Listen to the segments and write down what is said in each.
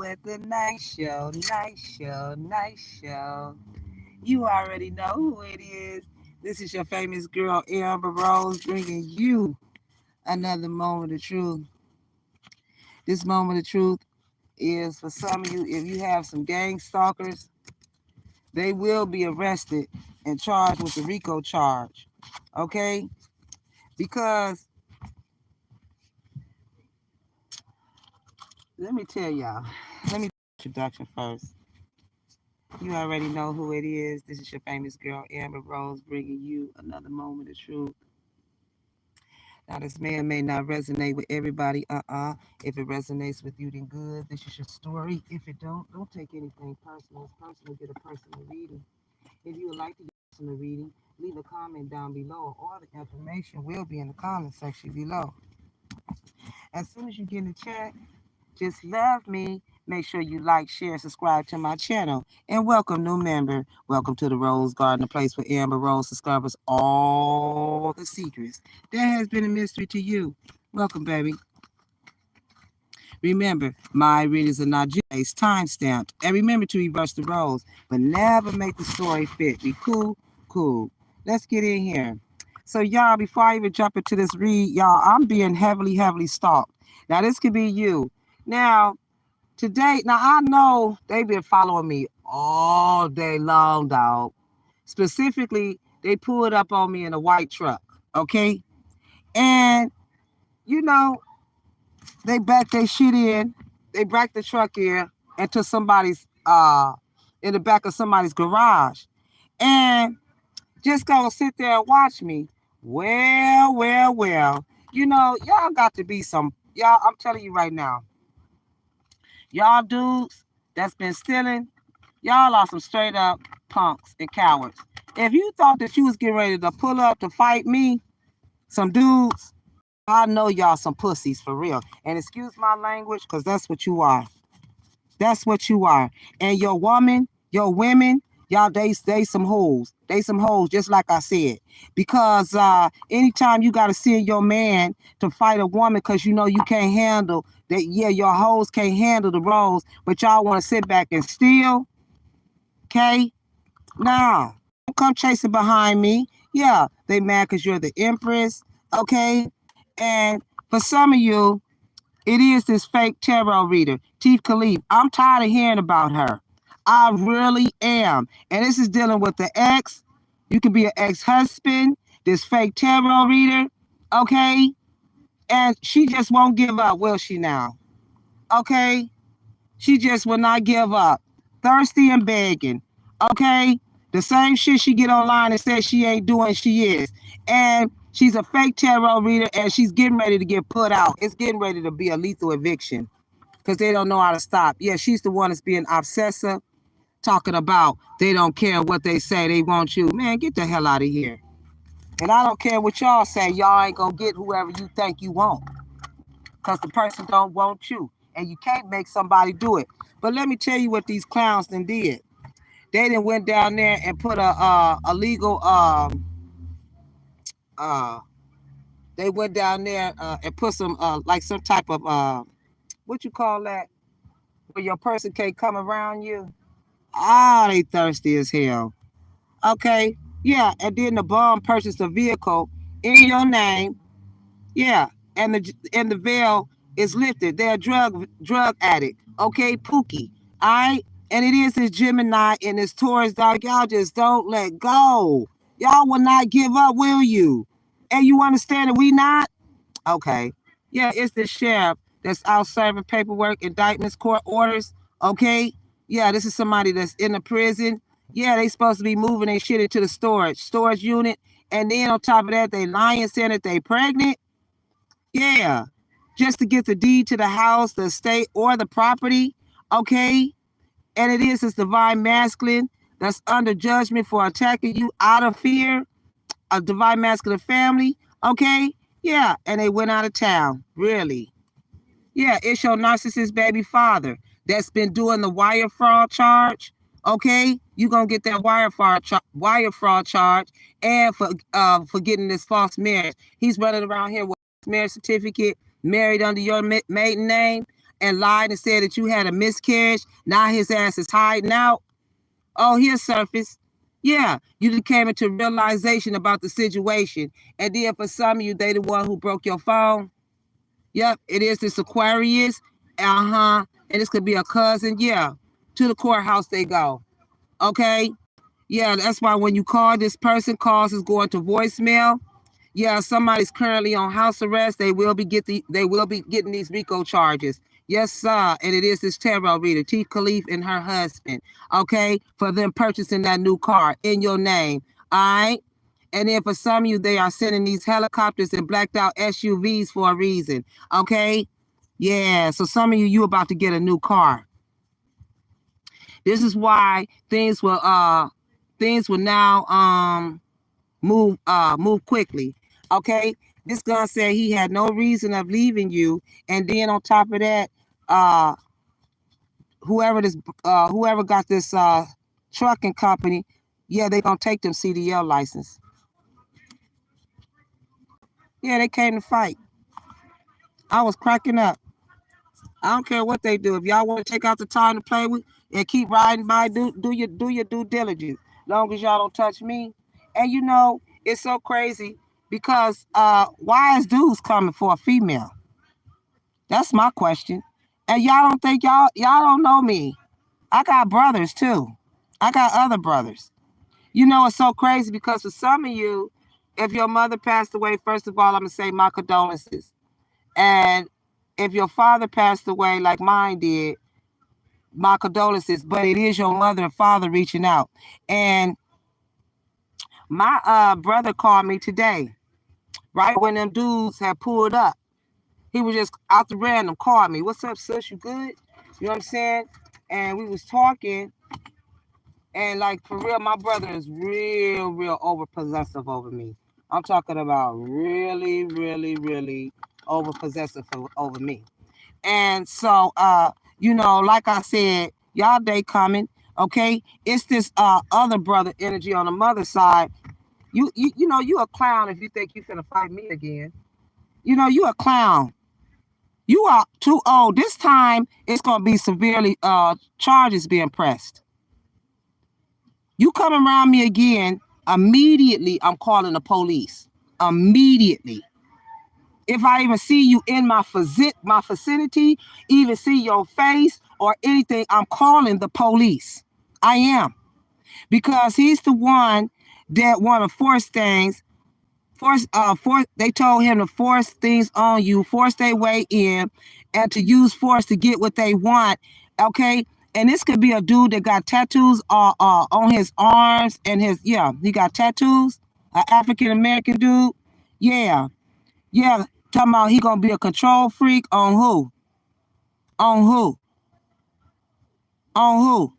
at the night show, night show, night show. You already know who it is. This is your famous girl, Amber Rose, bringing you another moment of truth. This moment of truth is for some of you, if you have some gang stalkers, they will be arrested and charged with the Rico charge. Okay? Because let me tell y'all, let me do introduction first. You already know who it is. This is your famous girl, Amber Rose, bringing you another moment of truth. Now, this may or may not resonate with everybody. If it resonates with you, then good. This is your story. If it don't take anything personal. It's personal. Get a personal reading. If you would like to get a personal reading, leave a comment down below. All the information will be in the comment section below. As soon as you get in the chat, just love me. Make sure you like, share, subscribe to my channel. And welcome, new member. Welcome to the Rose Garden, a place where Amber Rose discovers all the secrets that has been a mystery to you. Welcome, baby. Remember, my readings are not just time stamped. And remember to reverse the roles, but never make the story fit. Be cool, cool. Let's get in here. So, y'all, before I even jump into this read, y'all, I'm being heavily stalked. Now, this could be you. Now, today, now I know they've been following me all day long, dog. Specifically, they pulled up on me in a white truck, okay? And, you know, they backed their shit in. They backed the truck in into somebody's, in the back of somebody's garage. And just gonna sit there and watch me. Well. You know, y'all got to be some, y'all, I'm telling you right now, y'all dudes that's been stealing, y'all are some straight up punks and cowards. If you thought that you was getting ready to pull up to fight me, some dudes, I know y'all some pussies for real. And excuse my language, because that's what you are. That's what you are. And your woman, your women, y'all, they some hoes. They some hoes, just like I said. Because anytime you got to send your man to fight a woman because you know you can't handle that, yeah, your hoes can't handle the roles, but y'all want to sit back and steal, okay? Now, don't come chasing behind me. Yeah, they mad because you're the empress, okay? And for some of you, it is this fake tarot reader, Chief Khalif. I'm tired of hearing about her. I really am. And this is dealing with the ex. You could be an ex-husband, this fake tarot reader, okay? And she just won't give up, will she now? Okay? She just will not give up. Thirsty and begging, okay? The same shit she get online and says she ain't doing, she is. And she's a fake tarot reader and she's getting ready to get put out. It's getting ready to be a lethal eviction because they don't know how to stop. Yeah, she's the one that's being obsessive, talking about they don't care what they say, they want you. Man, get the hell out of here. And I don't care what y'all say, y'all ain't gonna get whoever you think you want because the person don't want you. And you can't make somebody do it. But let me tell you what these clowns done did. They done went down there and put a legal they went down there and put some like some type of what you call that where your person can't come around you. Ah, they thirsty as hell. Okay, yeah, and then the bum purchased a vehicle in your name. Yeah, and the veil is lifted. They're a drug addict. Okay, Pookie. All right, and it is this Gemini and this Taurus dog. Y'all just don't let go. Y'all will not give up, will you? And you understand that we not? Okay. Yeah, it's the sheriff that's out serving paperwork, indictments, court orders. Okay. Yeah, this is somebody that's in the prison. Yeah, they supposed to be moving their shit into the storage unit. And then on top of that, they lying saying that they pregnant. Yeah. Just to get the deed to the house, the estate, or the property. Okay. And it is this divine masculine that's under judgment for attacking you out of fear. A divine masculine family. Okay. Yeah. And they went out of town. Really. Yeah. It's your narcissist baby father that's been doing the wire fraud charge. Okay. You're going to get that wire fraud charge and for getting this false marriage. He's running around here with his marriage certificate, married under your maiden name. and lied and said that you had a miscarriage. Now his ass is hiding out. Oh, he'll surface. Yeah, you came into realization about the situation. And then for some of you, they the one who broke your phone. Yep, it is this Aquarius. And this could be a cousin. Yeah, to the courthouse they go. Okay? Yeah, that's why when you call this person, calls is going to voicemail. Yeah, somebody's currently on house arrest. They will be getting these Rico charges. Yes, sir. And it is this tarot reader, T. Khalif and her husband. Okay, for them purchasing that new car in your name. All right. And then for some of you, they are sending these helicopters and blacked out SUVs for a reason. Okay. Yeah. So some of you about to get a new car. This is why things will now move quickly. Okay, this gun said he had no reason of leaving you, and then on top of that, whoever got this trucking company, yeah, they gonna take them CDL license. Yeah, they came to fight. I was cracking up. I don't care what they do. If y'all want to take out the time to play with and keep riding by, do your due diligence. Long as y'all don't touch me. And you know, it's so crazy because why is dudes coming for a female? That's my question. And y'all don't think y'all don't know me. I got brothers too. I got other brothers. You know, it's so crazy because for some of you, if your mother passed away, first of all, I'm gonna say my condolences. And if your father passed away like mine did, my condolences. But it is your mother and father reaching out. And my brother called me today, right when them dudes had pulled up. He was just out the random, called me. What's up, sis? You good? You know what I'm saying? And we was talking. And like for real, my brother is real over possessive over me. I'm talking about really over possessive over me. And so you know, like I said, y'all day coming, okay? It's this other brother energy on the mother side. You know, you a clown if you think you finna fight me again. You know, you a clown. You are too old. This time it's gonna be severely charges being pressed. You come around me again, immediately I'm calling the police. Immediately. If I even see you in my vicinity, even see your face or anything, I'm calling the police. I am. Because he's the one that want to force things. They told him to force things on you, force their way in, and to use force to get what they want. Okay? And this could be a dude that got tattoos on his arms and he got tattoos. An African American dude. Yeah. Talking about he gonna be a control freak on who? On who? On who?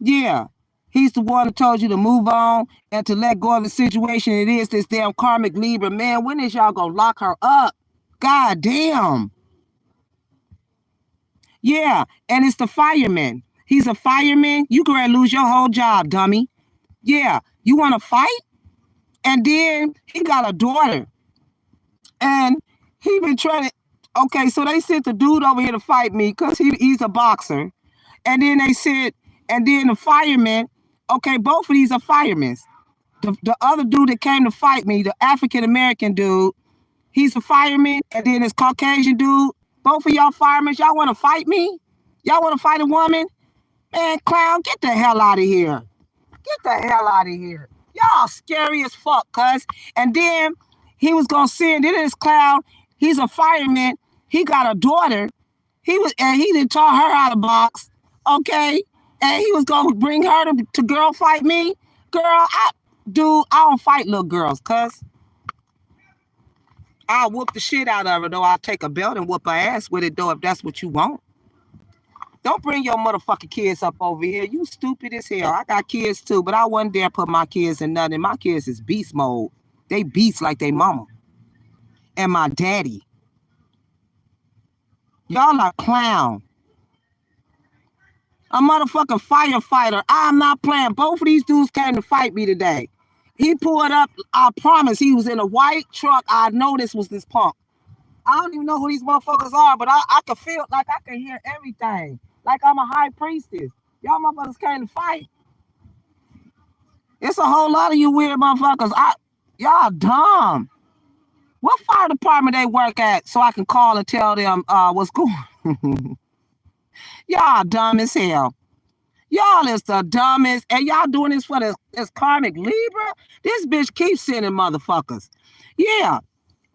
Yeah. He's the one that told you to move on and to let go of the situation. It is this damn karmic Libra. Man, when is y'all gonna lock her up? God damn. Yeah, and it's the fireman. He's a fireman. You could lose your whole job, dummy. Yeah, you want to fight? And then he got a daughter. And he been trying to, okay, so they sent the dude over here to fight me because he's a boxer. And then the fireman, okay, both of these are firemen. The other dude that came to fight me, the African-American dude, he's a fireman. And then this Caucasian dude, both of y'all firemen, y'all want to fight me? Y'all want to fight a woman? Man, clown, get the hell out of here. Get the hell out of here. Y'all scary as fuck, cuz. And then he was gonna send this clown. He's a fireman. He got a daughter. He didn't taught her how to box. Okay. And he was gonna bring her to girl fight me. Girl, I don't fight little girls, cuz. I'll whoop the shit out of her, though. I'll take a belt and whoop her ass with it, though, if that's what you want. Don't bring your motherfucking kids up over here. You stupid as hell. I got kids too, but I wouldn't dare put my kids in nothing. My kids is beast mode. They beast like they mama and my daddy. Y'all are clown. A motherfucking firefighter. I'm not playing. Both of these dudes came to fight me today. He pulled up. I promise he was in a white truck. I know this was this punk. I don't even know who these motherfuckers are, but I can feel like I can hear everything. Like I'm a high priestess. Y'all motherfuckers came to fight. It's a whole lot of you weird motherfuckers. Y'all dumb. What fire department they work at so I can call and tell them what's going on? Y'all dumb as hell. Y'all is the dumbest, and y'all doing this for this karmic Libra? This bitch keeps sending motherfuckers. Yeah,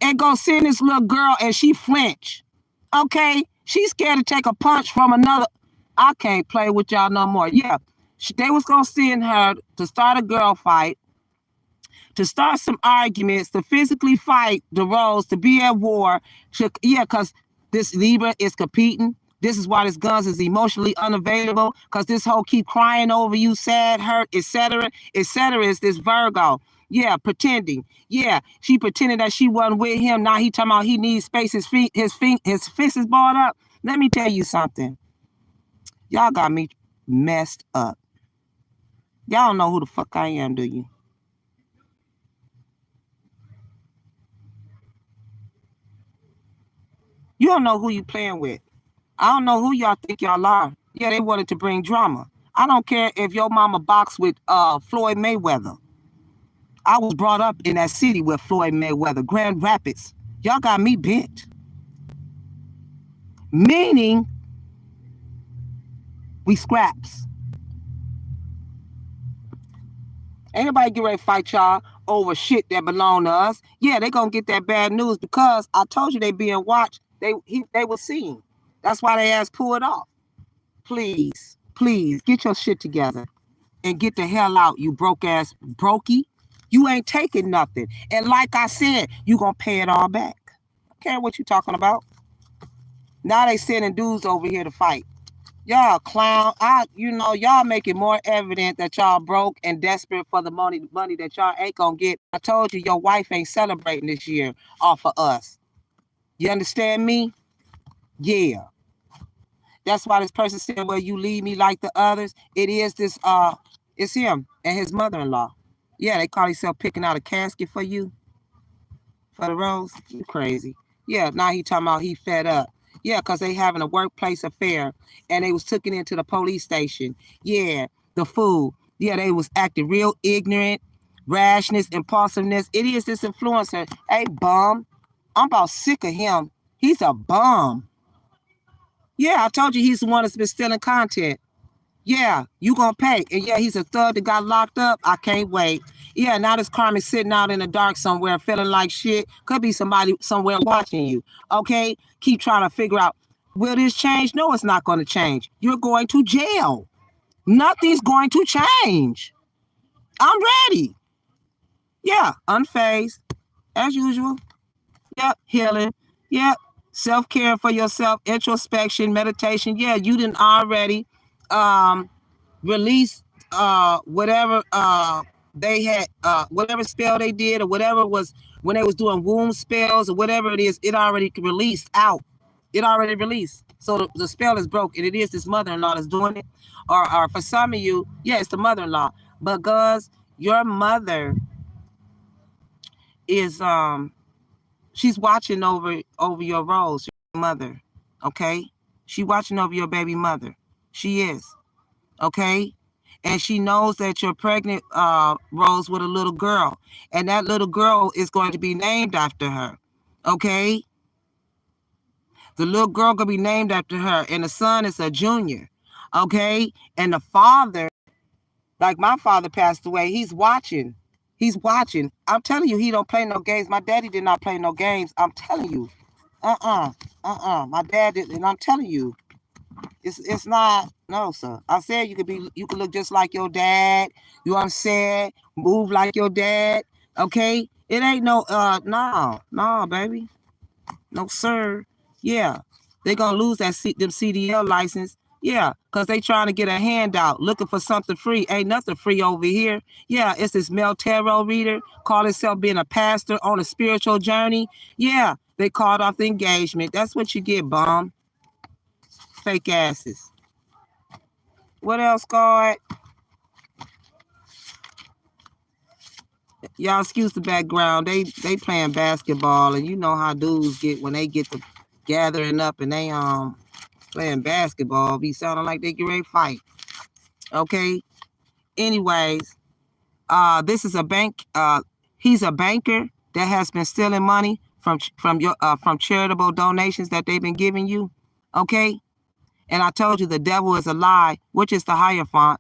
and go send this little girl, and she flinch. Okay? She's scared to take a punch from another. I can't play with y'all no more. Yeah, they was going to send her to start a girl fight, to start some arguments, to physically fight the roles, to be at war. Yeah, because this Libra is competing. This is why this guns is emotionally unavailable, because this hoe keep crying over you, sad, hurt, etc. etc. is this Virgo. Yeah, pretending. Yeah, she pretended that she wasn't with him. Now he talking about he needs space. His fist is balled up. Let me tell you something. Y'all got me messed up. Y'all don't know who the fuck I am, do you? You don't know who you playing with. I don't know who y'all think y'all are. Yeah, they wanted to bring drama. I don't care if your mama boxed with Floyd Mayweather. I was brought up in that city with Floyd Mayweather, Grand Rapids. Y'all got me bent. Meaning, we scraps. Ain't nobody get ready to fight y'all over shit that belong to us. Yeah, they gonna get that bad news because I told you they being watched. They were seen. That's why they ass pulled off. Please, please get your shit together and get the hell out, you broke ass brokey. You ain't taking nothing. And like I said, you gonna pay it all back. I don't care what you talking about. Now they sending dudes over here to fight. Y'all clown. Y'all make it more evident that y'all broke and desperate for the money that y'all ain't gonna get. I told you your wife ain't celebrating this year off of us. You understand me? Yeah. That's why this person said, well, you leave me like the others. It is this, it's him and his mother-in-law. Yeah, they call themselves picking out a casket for you, for the rose. You crazy. Yeah, now he talking about he fed up. Yeah, because they having a workplace affair and they was taken into the police station. Yeah, the fool. Yeah, they was acting real ignorant, rashness, impulsiveness. It is this influencer. Hey, bum. I'm about sick of him. He's a bum. Yeah, I told you he's the one that's been stealing content. Yeah, you gonna pay. And yeah, he's a thug that got locked up. I can't wait. Yeah, now this Carmen sitting out in the dark somewhere feeling like shit. Could be somebody somewhere watching you. Okay? Keep trying to figure out, will this change? No, it's not going to change. You're going to jail. Nothing's going to change. I'm ready. Yeah, unfazed. As usual. Yep, healing. Yep, self-care for yourself, introspection, meditation. Yeah, you didn't already release whatever they had, whatever spell they did or whatever was when they was doing womb spells or whatever it is, it already released out. It already released. So the spell is broke, and it is this mother-in-law that's doing it. Or for some of you, yeah, it's the mother-in-law. But guys, your mother is she's watching over your roles, your mother. Okay? She watching over your baby mother. She is. Okay? And she knows that you're pregnant, Rose, with a little girl. And that little girl is going to be named after her. Okay? The little girl going to be named after her. And the son is a junior. Okay? And the father, like my father passed away, he's watching. He's watching. I'm telling you, he don't play no games. My daddy did not play no games. I'm telling you. My dad did, and I'm telling you. It's not, no, sir. I said you could look just like your dad. You know what I'm saying? Move like your dad. Okay? It ain't no no, baby. No, sir. Yeah. They gonna lose them CDL license. Yeah, because they trying to get a handout, looking for something free. Ain't nothing free over here. Yeah, it's this male tarot reader, call himself being a pastor on a spiritual journey. Yeah, they called off the engagement. That's what you get, bum. Fake asses. What else, God? Y'all excuse the background. They playing basketball, and you know how dudes get when they get to gathering up and they playing basketball. Be sounding like they get ready to fight. Okay. Anyways, this is a bank. He's a banker that has been stealing money from charitable donations that they've been giving you. Okay. And I told you the devil is a lie, which is the Hierophant.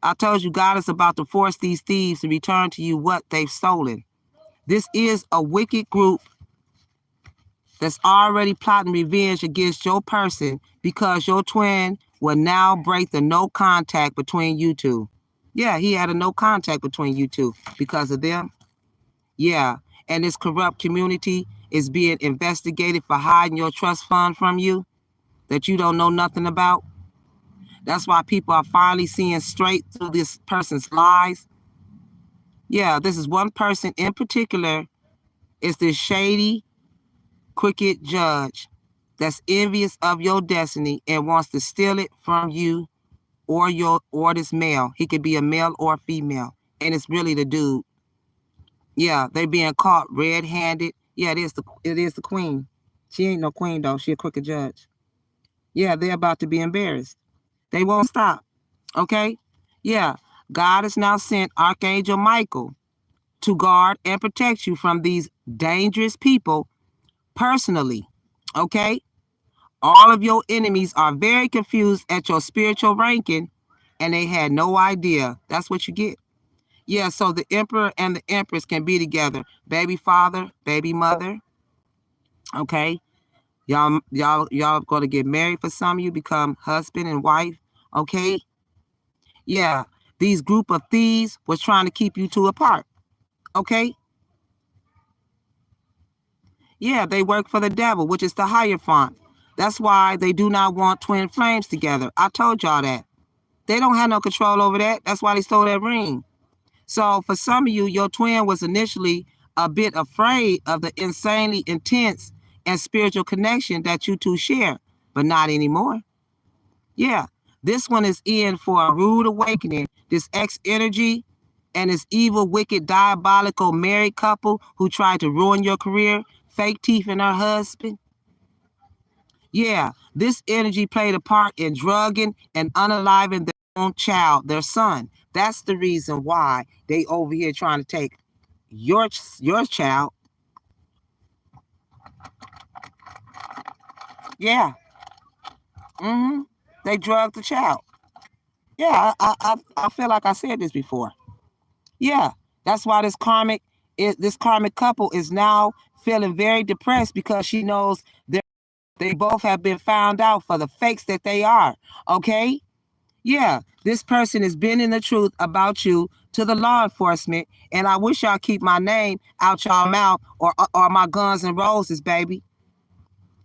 I told you God is about to force these thieves to return to you what they've stolen. This is a wicked group that's already plotting revenge against your person because your twin will now break the no contact between you two. Yeah, he had a no contact between you two because of them. Yeah, and this corrupt community is being investigated for hiding your trust fund from you that you don't know nothing about. That's why people are finally seeing straight through this person's lies. Yeah, this is one person in particular. It's this shady, crooked judge that's envious of your destiny and wants to steal it from you or this male. He could be a male or a female. And it's really the dude. Yeah, they being caught red-handed. Yeah, it is the queen. She ain't no queen though. She a crooked judge. Yeah, they're about to be embarrassed. They won't stop. Okay? Yeah. God has now sent Archangel Michael to guard and protect you from these dangerous people personally. Okay? All of your enemies are very confused at your spiritual ranking and they had no idea. That's what you get. Yeah, so the emperor and the empress can be together. Baby father, baby mother. Okay? Y'all gonna get married for some of you, become husband and wife. Okay? Yeah. These group of thieves was trying to keep you two apart. Okay? Yeah, they work for the devil, which is the Hierophant. That's why they do not want twin flames together. I told y'all that. They don't have no control over that. That's why they stole that ring. So for some of you, your twin was initially a bit afraid of the insanely intense and spiritual connection that you two share, but not anymore. Yeah, this one is in for a rude awakening. This X energy and this evil, wicked, diabolical married couple who tried to ruin your career, fake teeth in her husband. Yeah, this energy played a part in drugging and unaliving their own child, their son. That's the reason why they over here trying to take your child. Yeah. They drugged the child. Yeah, I feel like I said this before. Yeah, that's why this karmic couple is now feeling very depressed because she knows they both have been found out for the fakes that they are. Okay? Yeah, this person is bending the truth about you to the law enforcement, and I wish y'all keep my name out y'all mouth or my guns and roses, baby.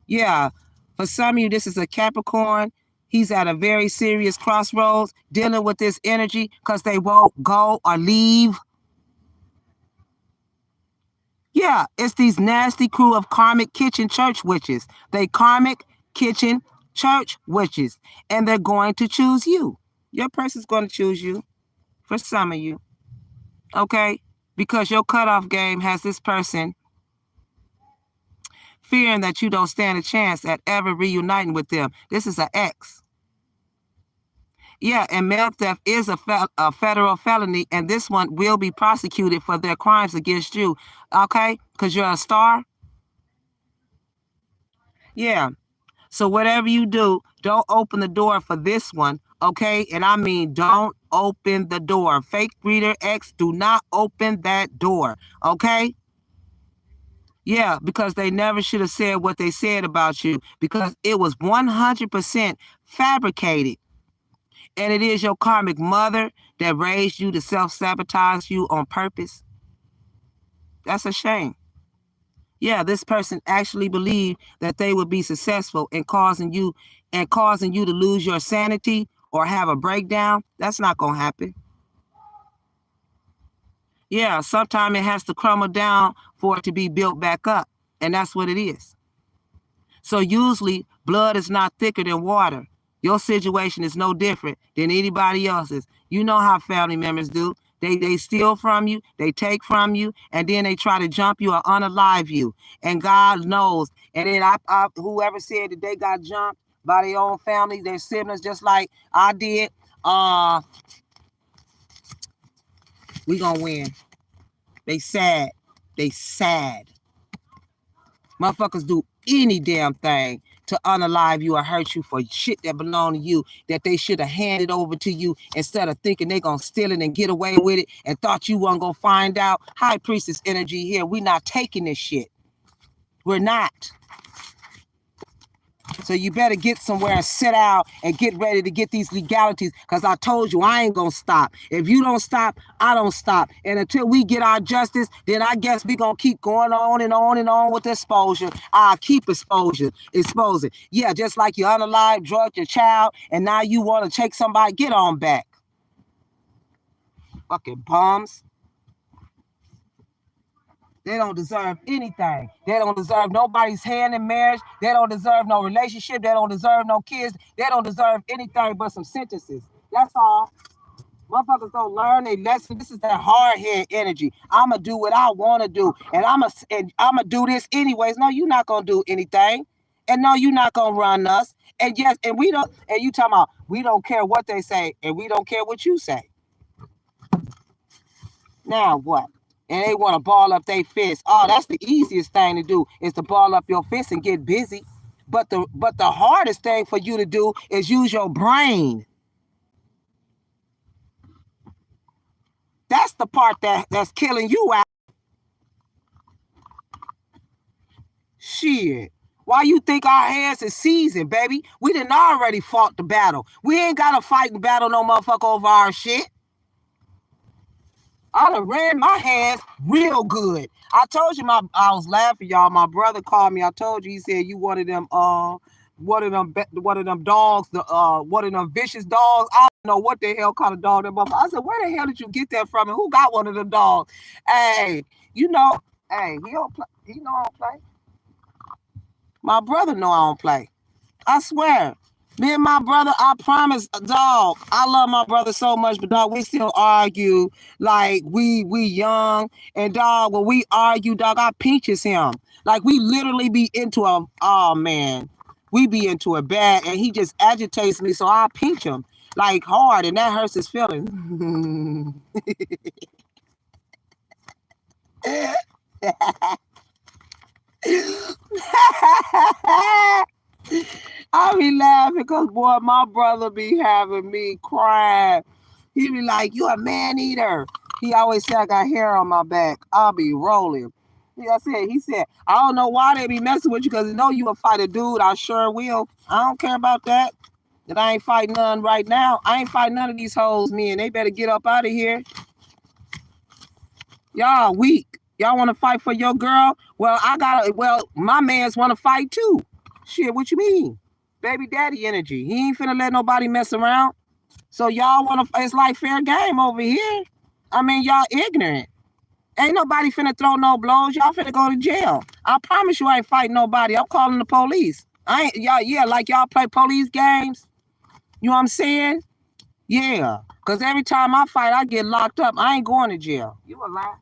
Yeah, for some of you, this is a Capricorn. He's at a very serious crossroads dealing with this energy because they won't go or leave. Yeah, it's these nasty crew of karmic kitchen church witches. They karmic kitchen church witches, and they're going to choose you. Your person's going to choose you for some of you, okay? Because your cutoff game has this person fearing that you don't stand a chance at ever reuniting with them. This is an ex. Yeah, and male theft is a federal felony, and this one will be prosecuted for their crimes against you, okay? Because you're a star. Yeah. So whatever you do, don't open the door for this one, okay? And I mean, don't open the door. Fake breeder X, do not open that door, okay? Yeah, because they never should have said what they said about you because it was 100% fabricated. And it is your karmic mother that raised you to self-sabotage you on purpose. That's a shame. Yeah, this person actually believed that they would be successful in causing you to lose your sanity or have a breakdown. That's not going to happen. Yeah, sometimes it has to crumble down for it to be built back up. And that's what it is. So usually blood is not thicker than water. Your situation is no different than anybody else's. You know how family members do. They steal from you, they take from you, and then they try to jump you or unalive you. And God knows. And then whoever said that they got jumped by their own family, their siblings, just like I did, we gonna win. They sad. They sad. Motherfuckers do any damn thing to unalive you or hurt you for shit that belong to you that they should have handed over to you instead of thinking they gonna steal it and get away with it and thought you weren't gonna find out. High priestess energy here. We not taking this shit. We're not. So you better get somewhere and sit out and get ready to get these legalities, because I told you I ain't gonna stop. If you don't stop, I don't stop. And until we get our justice, then I guess we gonna keep going on and on and on with exposure. I'll keep exposing. Yeah, just like you unalive, drugged your child, and now you want to take somebody, get on back. Fucking bums. They don't deserve anything. They don't deserve nobody's hand in marriage. They don't deserve no relationship. They don't deserve no kids. They don't deserve anything but some sentences. That's all. Motherfuckers don't learn a lesson. This is that hard head energy. I'ma do what I want to do, and I'ma do this anyways. No, you're not gonna do anything, and no, you're not gonna run us. And yes, and we don't. And you talking about we don't care what they say, and we don't care what you say. Now what? And they want to ball up their fist. Oh, that's the easiest thing to do, is to ball up your fist and get busy. But the hardest thing for you to do is use your brain. That's the part that's killing you out. Shit. Why you think our hands is seasoned, baby? We done already fought the battle. We ain't got to fight and battle no motherfucker over our shit. I done ran my hands real good. I told you I was laughing, y'all. My brother called me. I told you, he said you one of them dogs, one of them vicious dogs. I don't know what the hell kind of dog that motherfucker. I said, where the hell did you get that from? And who got one of them dogs? Hey, he don't play. He know I don't play. My brother know I don't play. I swear. Me and my brother, I promise, dog, I love my brother so much, but dog, we still argue like we young. And dog, when we argue, dog, I pinches him. Like we literally be into we be into it bad, and he just agitates me, so I pinch him like hard, and that hurts his feelings. I be laughing because, boy, my brother be having me crying. He be like, you a man eater. He always say I got hair on my back. I'll be rolling. He said, I don't know why they be messing with you, because they know you will fight a dude. I sure will. I don't care about that. That I ain't fighting none right now. I ain't fighting none of these hoes, men. They better get up out of here. Y'all weak. Y'all want to fight for your girl? Well, my mans want to fight too. Shit, what you mean? Baby daddy energy. He ain't finna let nobody mess around. So y'all want to, it's like fair game over here. I mean, y'all ignorant. Ain't nobody finna throw no blows. Y'all finna go to jail. I promise you I ain't fighting nobody. I'm calling the police. Like y'all play police games. You know what I'm saying? Yeah. Because every time I fight, I get locked up. I ain't going to jail. You a lie.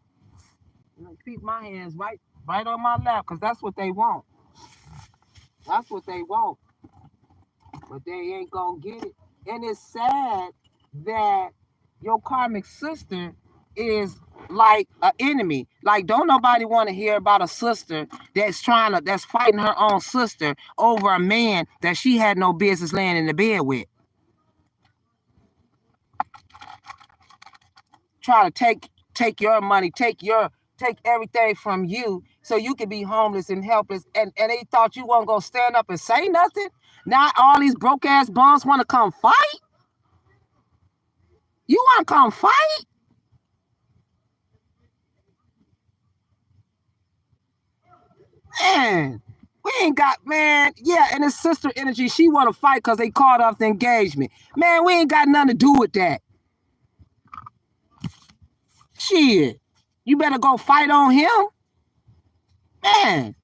Keep my hands right on my lap, because that's what they want. That's what they want. But they ain't gonna get it. And it's sad that your karmic sister is like an enemy. Like, don't nobody want to hear about a sister that's fighting her own sister over a man that she had no business laying in the bed with. Try to take your money, take everything from you so you can be homeless and helpless. And they thought you weren't gonna stand up and say nothing. Now all these broke ass bums want to come fight. You want to come fight? Man, we ain't got, man. Yeah, and his sister energy, she want to fight because they called off the engagement. Man, we ain't got nothing to do with that. Shit, you better go fight on him. Man,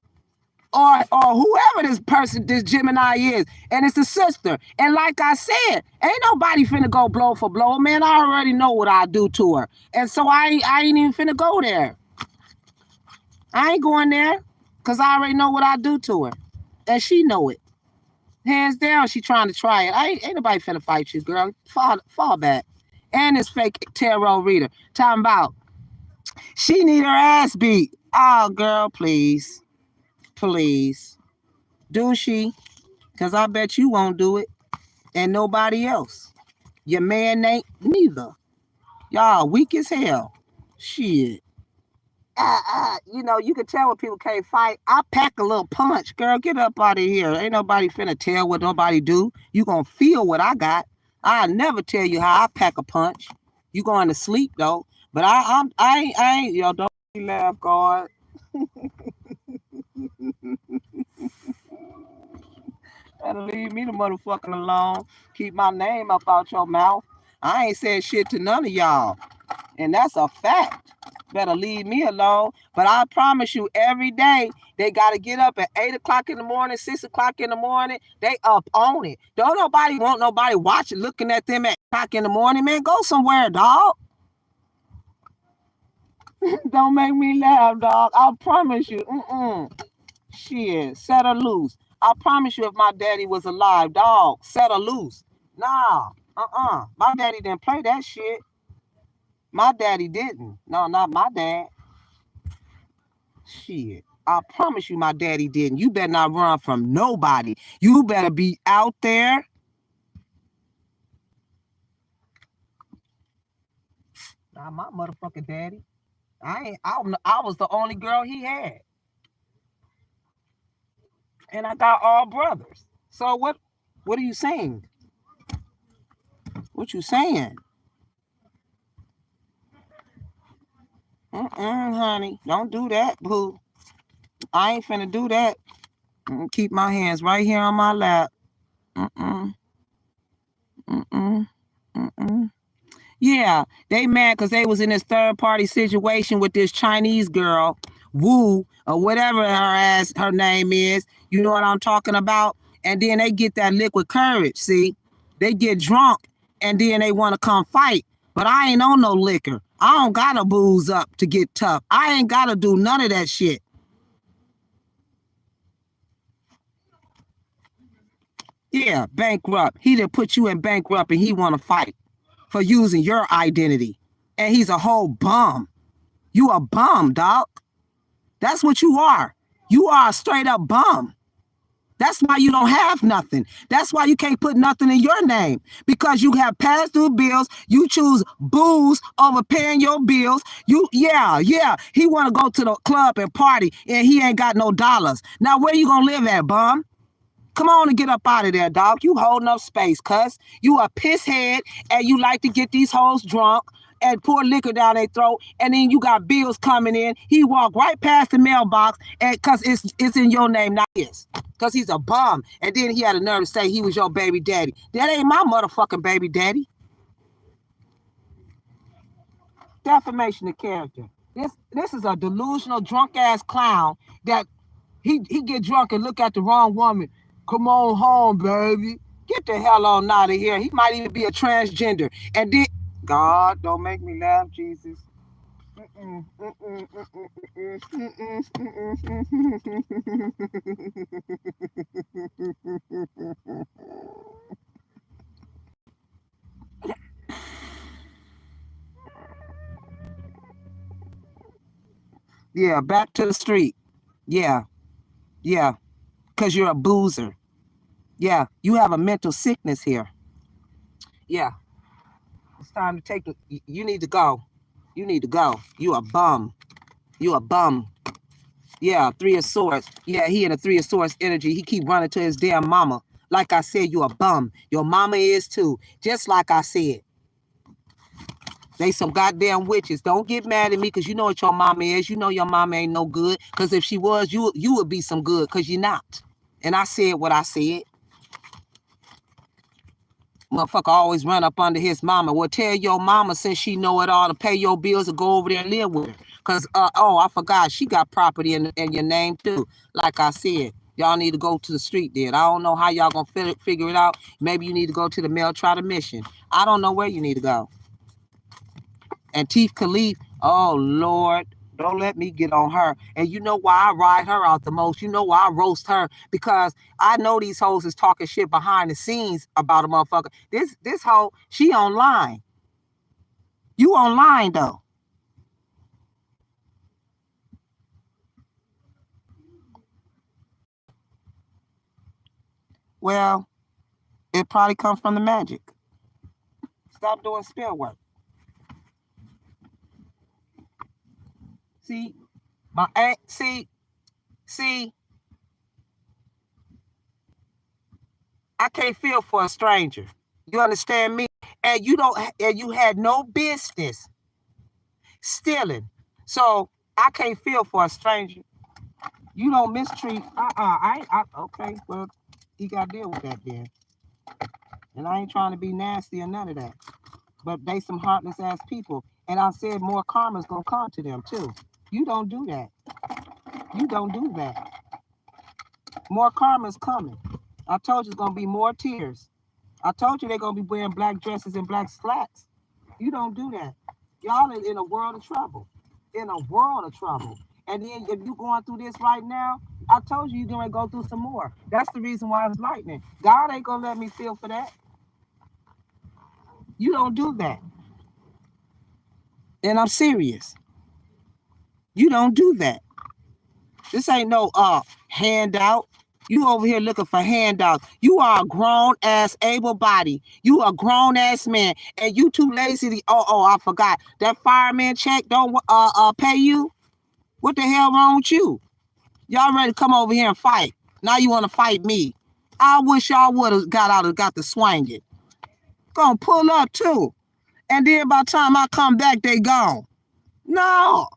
or whoever this person, this Gemini is, and it's the sister. And like I said, ain't nobody finna go blow for blow, man. I already know what I do to her, and so I ain't even finna go there. I ain't going there, cause I already know what I do to her, and she know it. Hands down, she trying to try it. Ain't nobody finna fight you, girl. Fall back. And this fake tarot reader talking about she need her ass beat. Oh, girl, please. Please. Do she? Because I bet you won't do it. And nobody else. Your man ain't neither. Y'all weak as hell. Shit. You can tell when people can't fight. I pack a little punch. Girl, get up out of here. Ain't nobody finna tell what nobody do. You gonna feel what I got. I'll never tell you how I pack a punch. You going to sleep, though. But I ain't, yo, don't laugh, God. Better leave me the motherfucking alone. Keep my name up out your mouth. I ain't said shit to none of y'all. And that's a fact. Better leave me alone. But I promise you, every day, they got to get up at 8 o'clock in the morning, 6 o'clock in the morning. They up on it. Don't nobody want nobody watching, looking at them at 8 o'clock in the morning. Man, go somewhere, dog. Don't make me laugh, dog. I promise you. Shit, set her loose. I promise you, if my daddy was alive, dog, set her loose. Nah, my daddy didn't play that shit. My daddy didn't. No, not my dad. Shit. I promise you my daddy didn't. You better not run from nobody. You better be out there. Not my motherfucking daddy. I was the only girl he had. And I got all brothers. So what are you saying? What you saying? Honey. Don't do that, boo. I ain't finna do that. Keep my hands right here on my lap. Yeah, they mad because they was in this third party situation with this Chinese girl, Wu, or whatever her name is. You know what I'm talking about? And then they get that liquid courage, see? They get drunk and then they want to come fight. But I ain't on no liquor. I don't gotta booze up to get tough. I ain't gotta do none of that shit. Yeah, bankrupt. He done put you in bankrupt and he want to fight for using your identity. And he's a whole bum. You a bum, dog. That's what you are. You are a straight up bum. That's why you don't have nothing. That's why you can't put nothing in your name. Because you have past due bills. You choose booze over paying your bills. Yeah. He want to go to the club and party and he ain't got no dollars. Now where you gonna live at, bum? Come on and get up out of there, dog. You holding up space, cuz. You a pisshead and you like to get these hoes drunk and pour liquor down their throat, and then you got bills coming in. He walked right past the mailbox and cause it's in your name, not his. Cause he's a bum. And then he had a nerve to say he was your baby daddy. That ain't my motherfucking baby daddy. Defamation of character. This is a delusional drunk ass clown that he get drunk and look at the wrong woman. Come on home, baby. Get the hell on out of here. He might even be a transgender. And then, God, don't make me laugh, Jesus. Yeah, back to the street. Yeah. Because you're a boozer. Yeah, you have a mental sickness here. Yeah. It's time to take it. You need to go. You need to go. You a bum. You a bum. Yeah, 3 of Swords. Yeah, he in a 3 of Swords energy. He keep running to his damn mama. Like I said, you a bum. Your mama is too. Just like I said. They some goddamn witches. Don't get mad at me because you know what your mama is. You know your mama ain't no good. Because if she was, you would be some good because you're not. And I said what I said. Motherfucker always run up under his mama. Well, tell your mama since she know it all to pay your bills or go over there and live with her. Because, oh, I forgot, she got property in your name too. Like I said, y'all need to go to the street then. I don't know how y'all going to figure it out. Maybe you need to go to the Mel Trotter Mission. I don't know where you need to go. And Teeth Khalif, oh, Lord, don't let me get on her. And you know why I ride her out the most? You know why I roast her? Because I know these hoes is talking shit behind the scenes about a motherfucker. This hoe, she online. You online, though. Well, it probably comes from the magic. Stop doing spell work. See, see, I can't feel for a stranger. You understand me? And you had no business stealing. So I can't feel for a stranger. You don't mistreat. Okay, well, you got to deal with that then. And I ain't trying to be nasty or none of that. But they some heartless ass people. And I said more karma's going to come to them too. You don't do that. You don't do that. More karma's coming. I told you it's going to be more tears. I told you they're going to be wearing black dresses and black slacks. You don't do that. Y'all are in a world of trouble. In a world of trouble. And then if you're going through this right now, I told you you're going to go through some more. That's the reason why it's lightning. God ain't going to let me feel for that. You don't do that. And I'm serious. You don't do that. This ain't no handout. You over here looking for handouts. You are a grown-ass able body. You a grown-ass man. And you too lazy to, I forgot. That fireman check don't pay you? What the hell wrong with you? Y'all ready to come over here and fight. Now you want to fight me. I wish y'all would have got to swinging. Gonna pull up too. And then by the time I come back, they gone. No.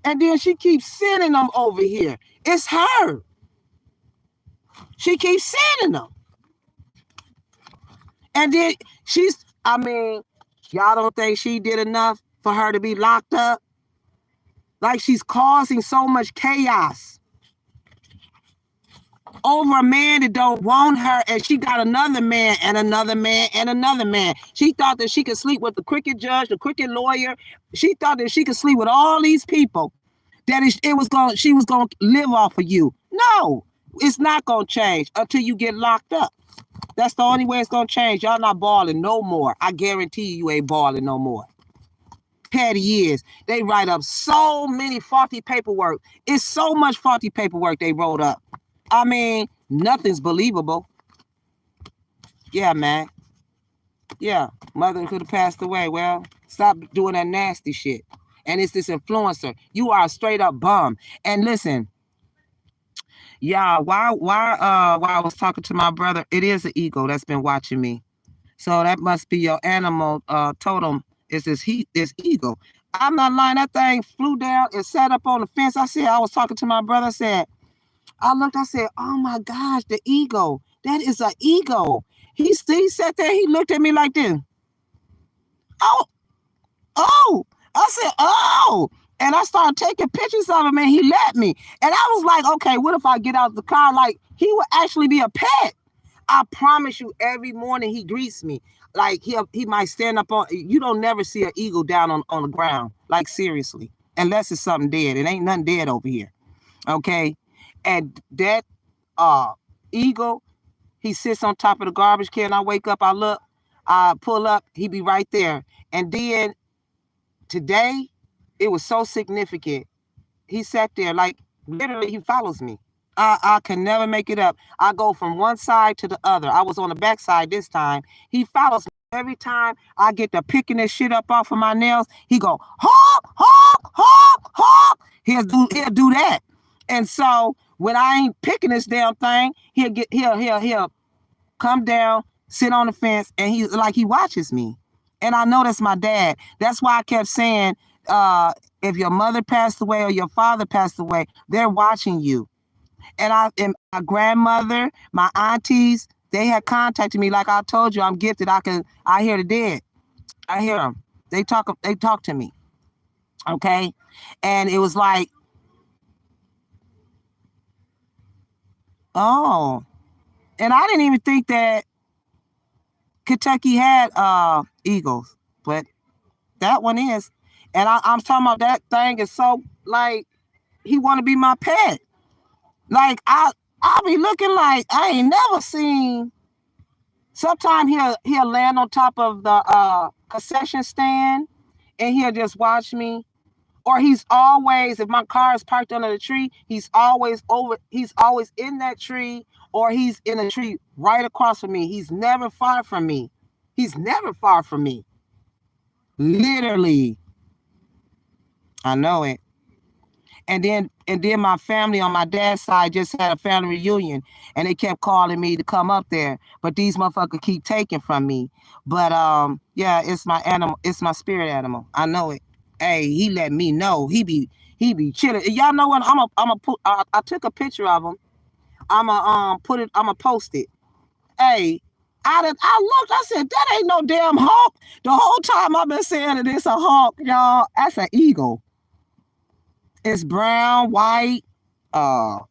And then she keeps sending them over here. It's her. She keeps sending them. And then y'all don't think she did enough for her to be locked up? Like she's causing so much chaos over a man that don't want her, and she got another man and another man and another man. She thought that she could sleep with the crooked judge, the crooked lawyer. She thought that she could sleep with all these people. That she was gonna live off of you. No, it's not gonna change until you get locked up. That's the only way it's gonna change. Y'all not balling no more. I guarantee you ain't balling no more. Petty is. They write up so many faulty paperwork. It's so much faulty paperwork they wrote up. I mean, nothing's believable. Yeah, man. Yeah, mother could have passed away. Well, stop doing that nasty shit. And it's this influencer. You are a straight up bum. And listen, yeah, while I was talking to my brother, it is an ego that's been watching me. So that must be your animal totem. Is this ego? I'm not lying. That thing flew down and sat up on the fence. I was talking to my brother. I said, oh my gosh, the ego. That is an ego. He sat there. He looked at me like this. Oh. I said, oh. And I started taking pictures of him and he let me. And I was like, okay, what if I get out the car? Like, he would actually be a pet. I promise you, every morning he greets me. Like, he might stand up on, you don't never see an eagle down on the ground. Like, seriously. Unless it's something dead. It ain't nothing dead over here. Okay? And that eagle, he sits on top of the garbage can. I wake up, I look, I pull up, he be right there. And then today, it was so significant. He sat there, like, literally, he follows me. I can never make it up. I go from one side to the other. I was on the back side this time. He follows me. Every time I get to picking this shit up off of my nails, he go, honk, honk, honk, honk. He'll do that. And so when I ain't picking this damn thing, he'll come down, sit on the fence, and he watches me. And I know that's my dad. That's why I kept saying, if your mother passed away or your father passed away, they're watching you. And my grandmother, my aunties, they had contacted me. Like I told you, I'm gifted. I hear the dead. I hear them. They talk to me. Okay. And it was like, oh, and I didn't even think that Kentucky had eagles, but that one is. And I'm talking about that thing is so like he want to be my pet. Like I'll be looking like I ain't never seen. Sometimes he'll land on top of the concession stand and he'll just watch me. Or he's always, if my car is parked under the tree, he's always in that tree, or he's in a tree right across from me. He's never far from me. He's never far from me. Literally. I know it. And then my family on my dad's side just had a family reunion and they kept calling me to come up there. But these motherfuckers keep taking from me. But yeah, it's my animal, it's my spirit animal. I know it. Hey, he let me know. He be chilling. Y'all know what? I took a picture of him. I'ma post it. Hey, I looked, I said, that ain't no damn hawk. The whole time I've been saying that it's a hawk, y'all. That's an eagle. It's brown, white. I've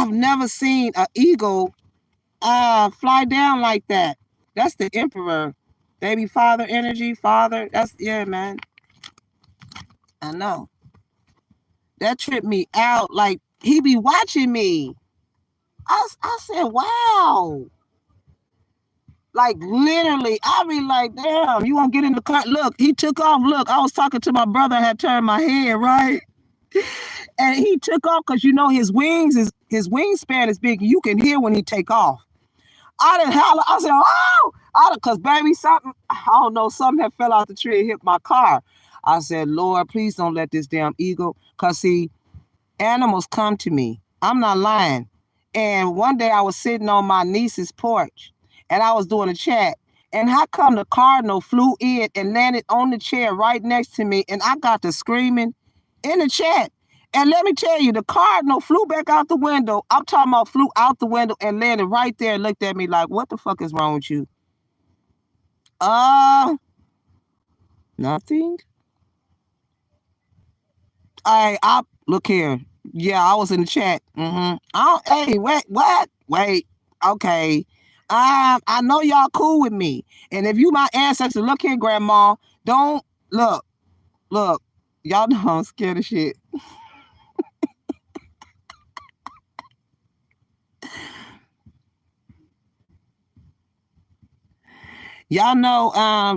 never seen an eagle fly down like that. That's the emperor. Baby father energy, father. That's, yeah, man. I know. That tripped me out. Like, he be watching me. I said, wow. Like, literally, I be like, damn, you won't get in the car. Look, he took off. Look, I was talking to my brother, I had turned my head, right? And he took off because you know his wingspan is big. You can hear when he take off. I didn't holler. I said, oh, because baby, something, I don't know, something had fell out the tree and hit my car. I said, Lord, please don't let this damn eagle, because see, animals come to me. I'm not lying. And one day I was sitting on my niece's porch and I was doing a chat. And how come the cardinal flew in and landed on the chair right next to me? And I got to screaming in the chat. And let me tell you, the cardinal flew back out the window. I'm talking about flew out the window and landed right there and looked at me like, what the fuck is wrong with you? Nothing. I look here. Yeah, I was in the chat. Hey, wait, what? Wait, okay. I know y'all cool with me. And if you my ancestors, look here, grandma. Don't look. Y'all know I'm scared of shit. Y'all know,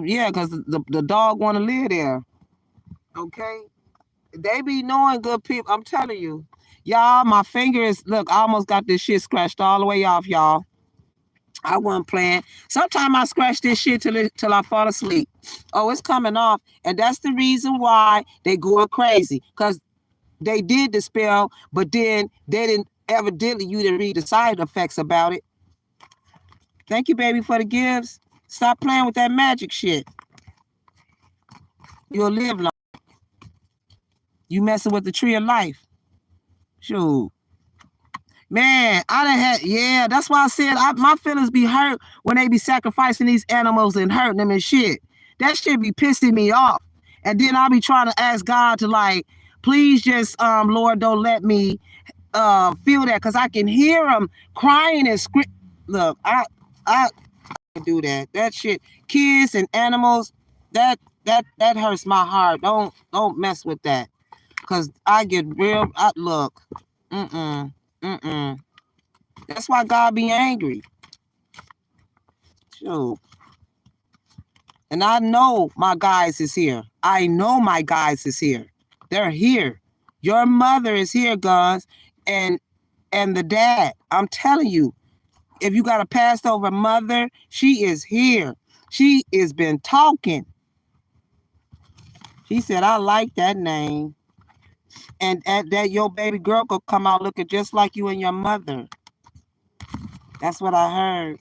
yeah, because the dog want to live there. Okay? They be knowing good people. I'm telling you. Y'all, my finger is, look, I almost got this shit scratched all the way off, y'all. I wasn't playing. Sometimes I scratch this shit till I fall asleep. Oh, it's coming off. And that's the reason why they going crazy. Because they did the spell, but then they didn't, evidently you didn't read the side effects about it. Thank you, baby, for the gifts. Stop playing with that magic shit. You'll live long. You messing with the tree of life. Shoot. Man, I done had, yeah, that's why I said my feelings be hurt when they be sacrificing these animals and hurting them and shit. That shit be pissing me off. And then I'll be trying to ask God to, like, please just, Lord, don't let me feel that, because I can hear them crying and screaming. Look, I do that. That shit, kids and animals, that hurts my heart. Don't mess with that, because I get real. Look, that's why God be angry. Shoot. And I know my guys is here. I know my guys is here. They're here. Your mother is here, guys, and the dad. I'm telling you, if you got a passed over mother, she is here. She has been talking. She said, I like that name. And that your baby girl could come out looking just like you and your mother. That's what I heard.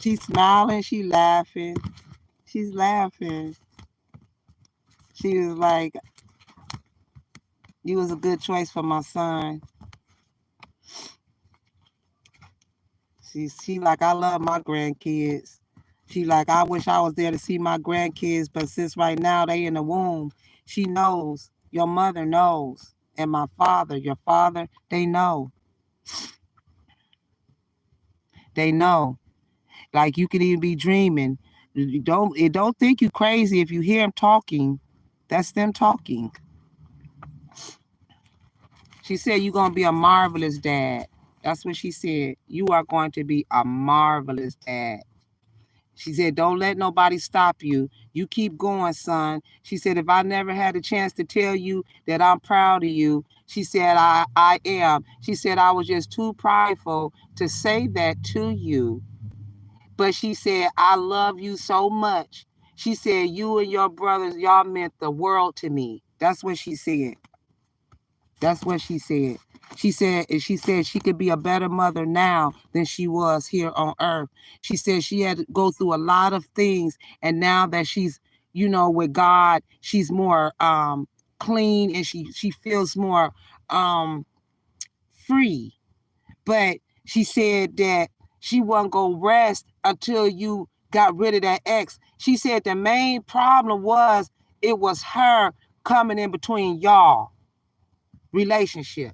She's smiling, she laughing. She's laughing. She was like, you was a good choice for my son. She like, I love my grandkids. She like, I wish I was there to see my grandkids, but since right now they in the womb, she knows. Your mother knows. And my father, your father, they know. They know. Like you could even be dreaming. Don't think you crazy if you hear them talking. That's them talking. She said you're gonna be a marvelous dad. That's what she said. You are going to be a marvelous dad. She said, don't let nobody stop you. You keep going, son. She said, if I never had a chance to tell you that I'm proud of you, she said, I am. She said, I was just too prideful to say that to you. But she said, I love you so much. She said, you and your brothers, y'all meant the world to me. That's what she said. That's what she said. She said she could be a better mother now than she was here on earth. She said she had to go through a lot of things, and now that she's, with God, she's more clean, and she feels more free. But she said that she wasn't gonna rest until you got rid of that ex. She said the main problem was it was her coming in between y'all relationship.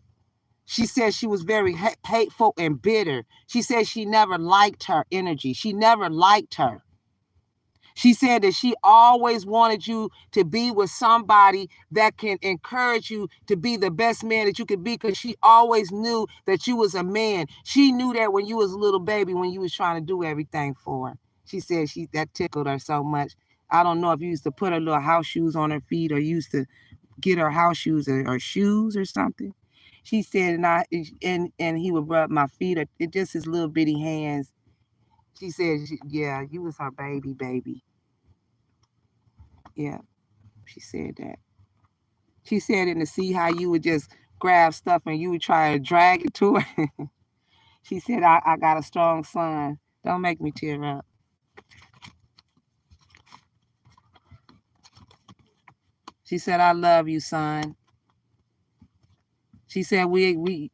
She said she was very hateful and bitter. She said she never liked her energy. She never liked her. She said that she always wanted you to be with somebody that can encourage you to be the best man that you could be, because she always knew that you was a man. She knew that when you was a little baby, when you was trying to do everything for her. She said that tickled her so much. I don't know if you used to put her little house shoes on her feet or used to get her house shoes or shoes or something. She said, and he would rub my feet, or just his little bitty hands. She said, yeah, you was her baby. Yeah, she said that. She said it to see how you would just grab stuff and you would try to drag it to her. She said, I got a strong son. Don't make me tear up. She said, I love you, son. She said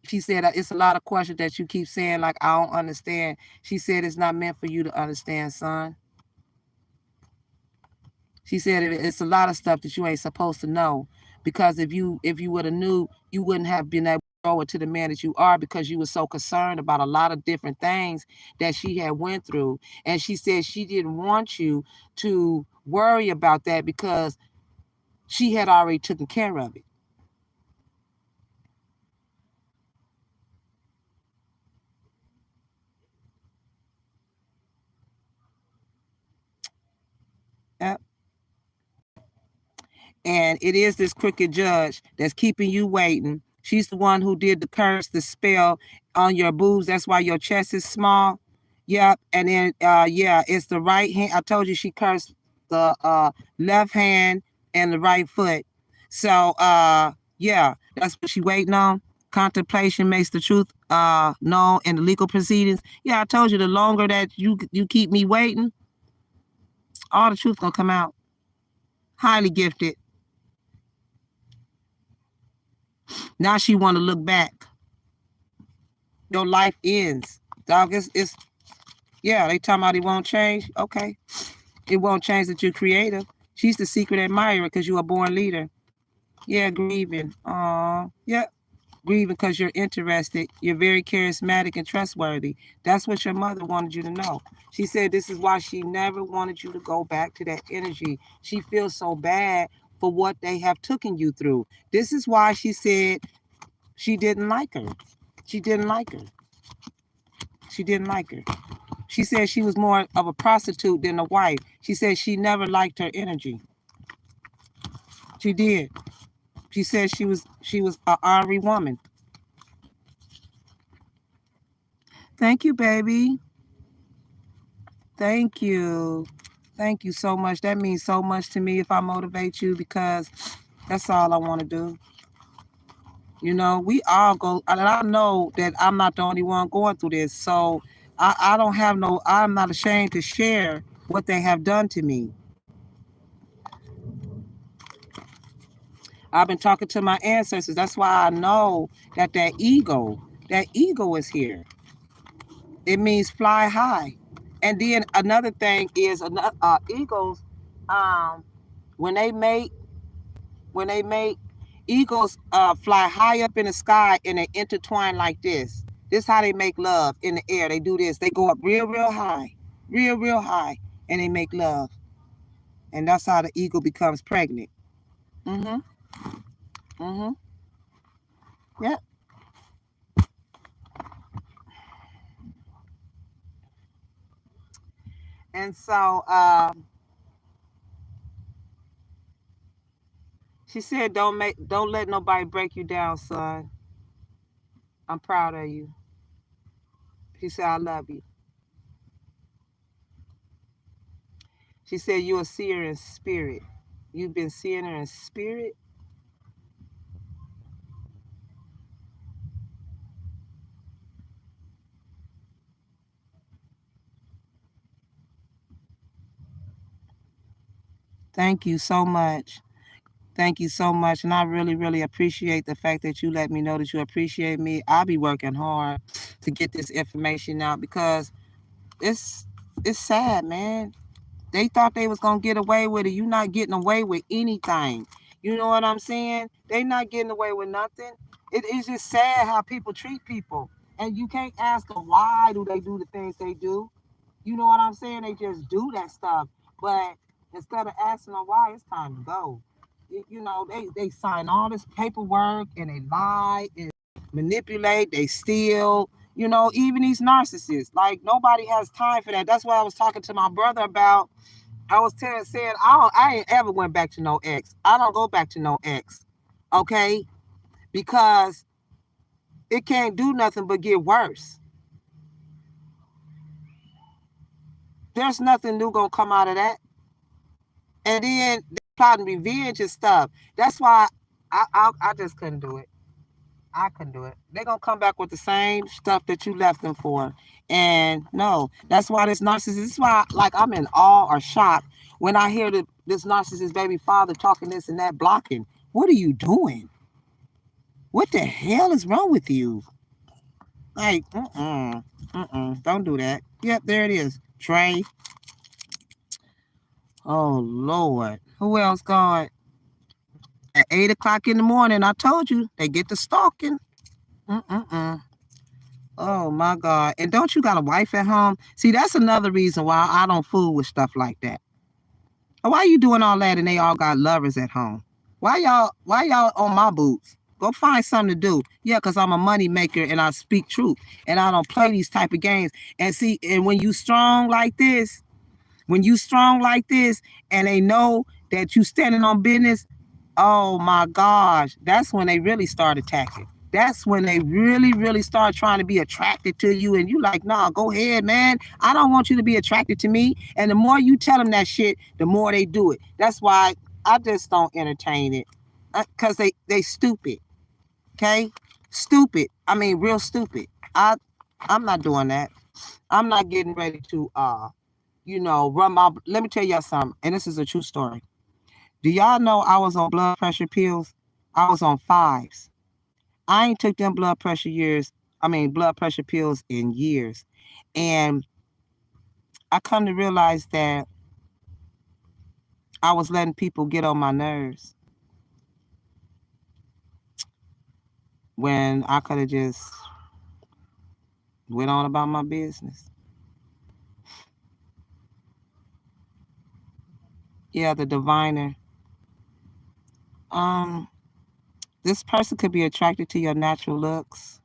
she said it's a lot of questions that you keep saying like I don't understand. She said it's not meant for you to understand, son. She said it's a lot of stuff that you ain't supposed to know, because if you would have knew, you wouldn't have been able to grow into the man that you are, because you were so concerned about a lot of different things that she had went through. And she said she didn't want you to worry about that because she had already taken care of it. Yep. And it is this crooked judge that's keeping you waiting. She's the one who did the curse, the spell on your boobs. That's why your chest is small. Yep. And then yeah, it's the right hand. I told you she cursed the left hand and the right foot. So yeah, that's what she waiting on. Contemplation makes the truth known in the legal proceedings. Yeah, I told you, the longer that you keep me waiting, all the truth gonna come out. Highly gifted. Now she want to look back. Your life ends. Dog, it's yeah, they talking about it won't change. Okay. It won't change that you're creative. She's the secret admirer because you're a born leader. Yeah, grieving. Yeah. Grieving because you're interested. You're very charismatic and trustworthy. That's what your mother wanted you to know. She said this is why she never wanted you to go back to that energy. She feels so bad for what they have taken you through. This is why she said she didn't like her. She didn't like her. She didn't like her. She said she was more of a prostitute than a wife. She said she never liked her energy. She did. She said she was an ornery woman. Thank you, baby. Thank you. Thank you so much. That means so much to me if I motivate you, because that's all I want to do. We all go, and I know that I'm not the only one going through this. So I don't have I'm not ashamed to share what they have done to me. I've been talking to my ancestors. That's why I know that ego is here. It means fly high. And then another thing is eagles, um, when they mate, when they mate, eagles fly high up in the sky and they intertwine like this. This is how they make love in the air. They do this. They go up real high, real high, and they make love. And that's how the eagle becomes pregnant. Mm-hmm. Mm-hmm. Yep. And so she said, don't let nobody break you down, son. I'm proud of you. She said, I love you. She said, you're a seer in spirit. You've been seeing her in spirit. Thank you so much. Thank you so much. And I really appreciate the fact that you let me know that you appreciate me. I'll be working hard to get this information out because it's it's sad, man. They thought they was gonna get away with it. You not getting away with anything. You know what I'm saying? They not getting away with nothing. It is just sad how people treat people. And you can't ask them why do they do the things they do. You know what I'm saying? They just do that stuff. But instead of asking them why, it's time to go. You know, they sign all this paperwork and they lie and manipulate, they steal. You know, even these narcissists, like nobody has time for that. That's what I was talking to my brother about. I was saying I ain't ever went back to no ex. I don't go back to no ex, okay? Because it can't do nothing but get worse. There's nothing new gonna come out of that. And then they plotting revenge and stuff. That's why I just couldn't do it. I couldn't do it. They're gonna come back with the same stuff that you left them for. And no, that's why this narcissist, this is why like I'm in awe or shock when I hear this narcissist baby father talking this and that blocking. What are you doing? What the hell is wrong with you? Like, don't do that. Yep, there it is. Trey. Oh Lord. Who else got at 8 o'clock in the morning? I told you they get to stalking. Mm-mm-mm. Oh my God. And don't you got a wife at home? See, that's another reason why I don't fool with stuff like that. Why you doing all that and they all got lovers at home? Why y'all on my boots? Go find something to do. Yeah, because I'm a money maker and I speak truth. And I don't play these type of games. And see, and when you strong like this, and they know that you standing on business, oh my gosh, that's when they really start attacking. That's when they really start trying to be attracted to you. And you like, nah, go ahead, man. I don't want you to be attracted to me. And the more you tell them that shit, the more they do it. That's why I just don't entertain it. Because they stupid. Okay? Stupid. I mean, real stupid. I'm not doing that. I'm not getting ready to run my, let me tell y'all something. And this is a true story. Do y'all know I was on blood pressure pills? I was on fives. I ain't took them blood pressure pills in years. And I come to realize that I was letting people get on my nerves when I could have just went on about my business. Yeah, the diviner. Um, this person could be attracted to your natural looks.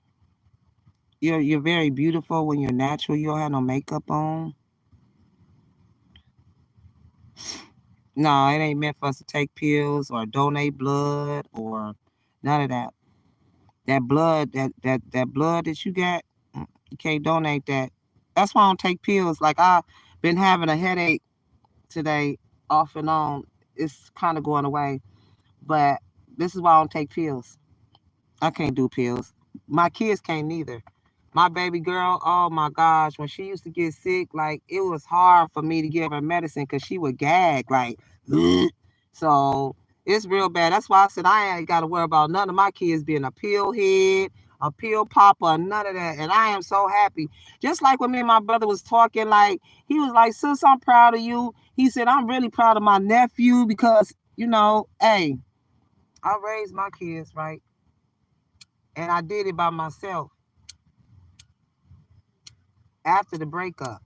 You're very beautiful when you're natural. You don't have no makeup on. No, it ain't meant for us to take pills or donate blood or none of that. That blood that you got, you can't donate that. That's why I don't take pills. Like I've been having a headache today off and on. It's kind of going away. But this is why I don't take pills. I can't do pills. My kids can't neither. My baby girl, oh my gosh, when she used to get sick, like it was hard for me to give her medicine because she would gag, like, so it's real bad. That's why I said I ain't got to worry about none of my kids being a pill head, a pill popper, or none of that. And I am so happy. Just like when me and my brother was talking, like, he was like, sis, I'm proud of you. He said, I'm really proud of my nephew because, hey, I raised my kids, right? And I did it by myself after the breakup.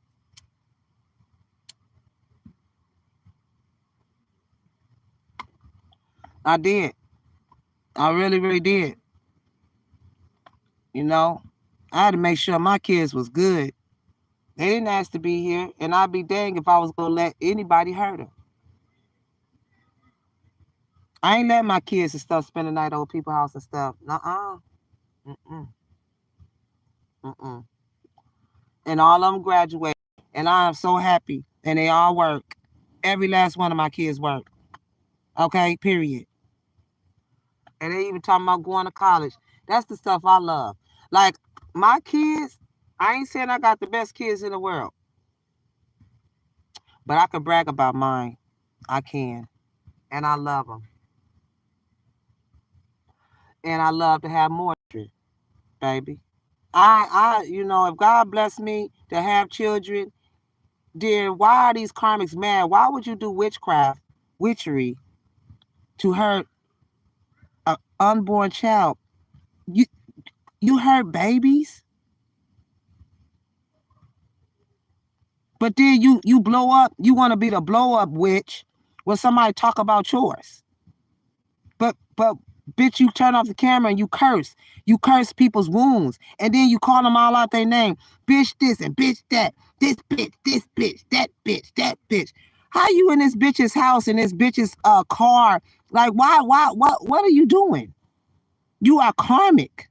I did. I really, really did. I had to make sure my kids was good. They didn't ask to be here, and I'd be dang if I was gonna let anybody hurt them. I ain't letting my kids and stuff spend the night at old people's house and stuff. Nuh-uh. Mm-mm. Mm-mm. And all of them graduated, and I am so happy. And they all work. Every last one of my kids work. Okay, period. And they even talking about going to college. That's the stuff I love. Like, my kids, I ain't saying I got the best kids in the world, but I can brag about mine. I can. And I love them. And I love to have more children, baby. If God bless me to have children, then why are these karmics mad? Why would you do witchery, to hurt an unborn child? You you hurt babies, but then you blow up. You want to be the blow up witch when somebody talk about yours. But bitch, you turn off the camera and you curse. You curse people's wounds, and then you call them all out their name. Bitch this and bitch that. This bitch, that bitch, that bitch. How you in this bitch's house, in this bitch's car? Like, why, what are you doing? You are karmic,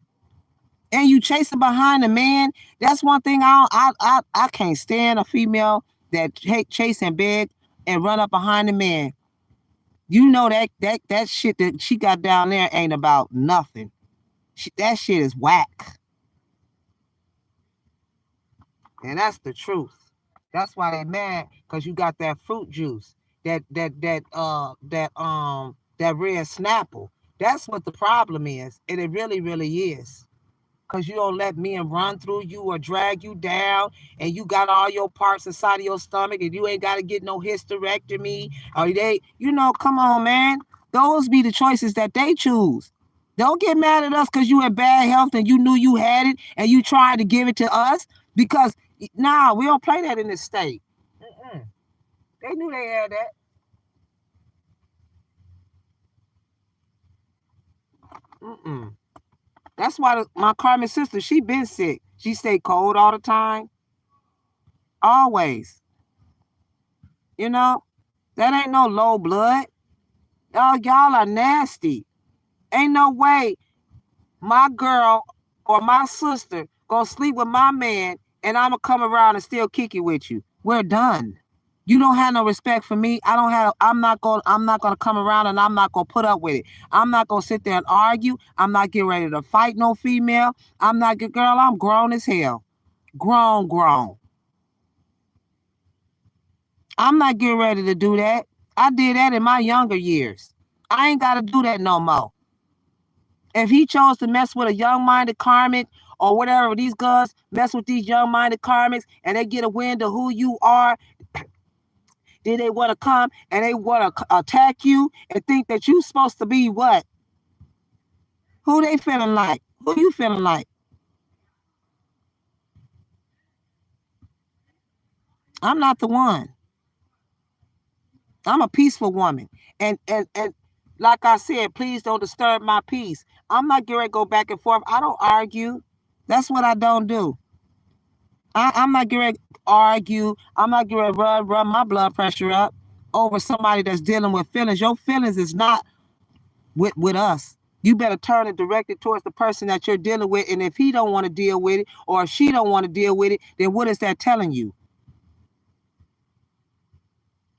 and you chasing behind a man. That's one thing I can't stand, a female that chase and beg and run up behind a man. That shit that she got down there ain't about nothing. That shit is whack. And that's the truth. That's why they mad, because you got that fruit juice, that red Snapple. That's what the problem is, and it really, really is. Because you don't let men run through you or drag you down, and you got all your parts inside of your stomach, and you ain't got to get no hysterectomy. Or come on, man. Those be the choices that they choose. Don't get mad at us because you in bad health and you knew you had it and you tried to give it to us, because, nah, we don't play that in this state. Mm-mm. They knew they had that. Mm-mm. That's why my karmic sister, she been sick. She stay cold all the time. Always. That ain't no low blood. Y'all are nasty. Ain't no way my girl or my sister gonna sleep with my man and I'ma come around and still kick it with you. We're done. You don't have no respect for me. I'm not gonna come around, and I'm not gonna put up with it. I'm not gonna sit there and argue. I'm not getting ready to fight no female. I'm grown as hell. Grown. I'm not getting ready to do that. I did that in my younger years. I ain't gotta do that no more. If he chose to mess with a young-minded karmic or whatever, these guns mess with these young-minded karmics and they get a wind of who you are, then they want to come and they want to attack you and think that you supposed to be what? Who they feeling like? Who you feeling like? I'm not the one. I'm a peaceful woman. And like I said, please don't disturb my peace. I'm not going to go back and forth. I don't argue. That's what I don't do. I'm not going to argue. I'm not going to run my blood pressure up over somebody that's dealing with feelings. Your feelings is not with us. You better turn it directed towards the person that you're dealing with. And if he don't want to deal with it, or if she don't want to deal with it, then what is that telling you?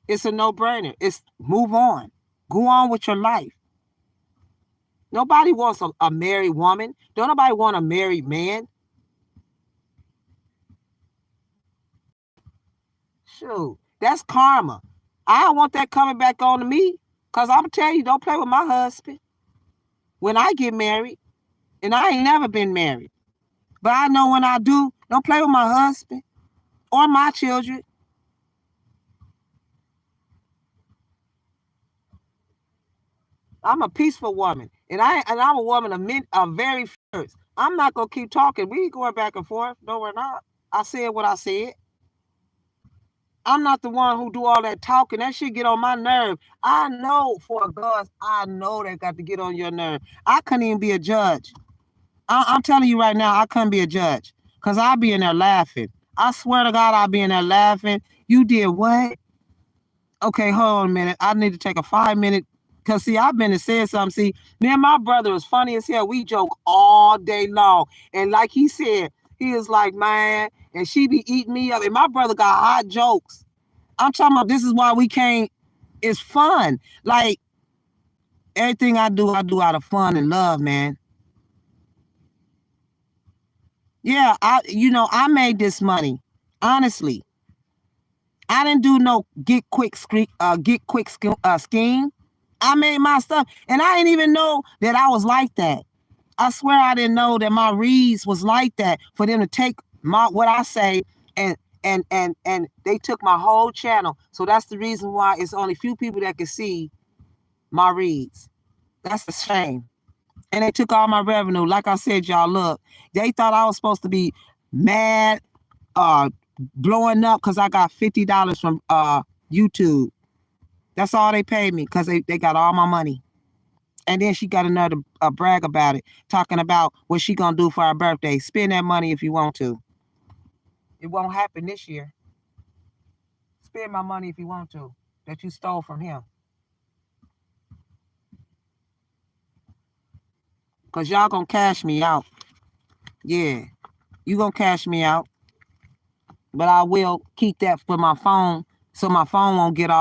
It's a no-brainer. It's move on. Go on with your life. Nobody wants a married woman. Don't nobody want a married man. Shoot, that's karma. I don't want that coming back on to me, because I'm going to tell you, don't play with my husband when I get married. And I ain't never been married. But I know when I do, don't play with my husband or my children. I'm a peaceful woman. And I'm a woman of very first. I'm not gonna keep talking. We ain't going back and forth. No, we're not. I said what I said. I'm not the one who do all that talking. That shit get on my nerve. I know for a God, I know that got to get on your nerve. I couldn't even be a judge. I'm telling you right now, I couldn't be a judge. Because I'll be in there laughing. I swear to God, I'll be in there laughing. You did what? Okay, hold on a minute. I need to take a 5-minute. Because, see, I've been and said something. See, me and my brother is funny as hell. We joke all day long. And like he said, he is like, man, and she be eating me up. And my brother got hot jokes. I'm talking about this is why we can't. It's fun. Like, everything I do out of fun and love, man. Yeah, I made this money. Honestly. I didn't do no get quick scheme. I made my stuff. And I didn't even know that I was like that. I swear I didn't know that my reads was like that for them to take what I say and they took my whole channel. So that's the reason why it's only few people that can see my reads. That's a shame. And they took all my revenue. Like I said, y'all, look, they thought I was supposed to be mad, blowing up because I got $50 from YouTube. That's all they paid me because they got all my money. And then she got another brag about it, talking about what she gonna do for her birthday. Spend that money if you want to. It won't happen this year. Spend my money if you want to, that you stole from him. Because y'all gonna cash me out. Yeah, you gonna cash me out. But I will keep that for my phone so my phone won't get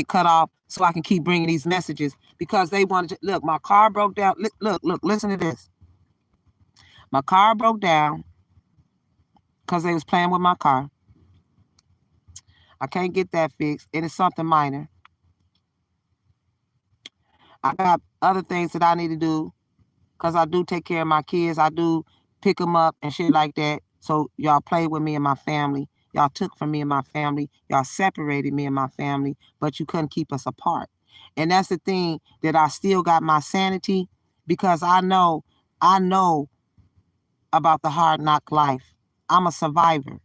cut off so I can keep bringing these messages because they wanted to. Look, my car broke down. Look, listen to this. My car broke down because they was playing with my car. I can't get that fixed. It is something minor. I got other things that I need to do because I do take care of my kids. I do pick them up and shit like that. So y'all play with me and my family. Y'all took from me and my family. Y'all separated me and my family, but you couldn't keep us apart. And that's the thing that I still got my sanity because I know about the hard knock life. I'm a survivor.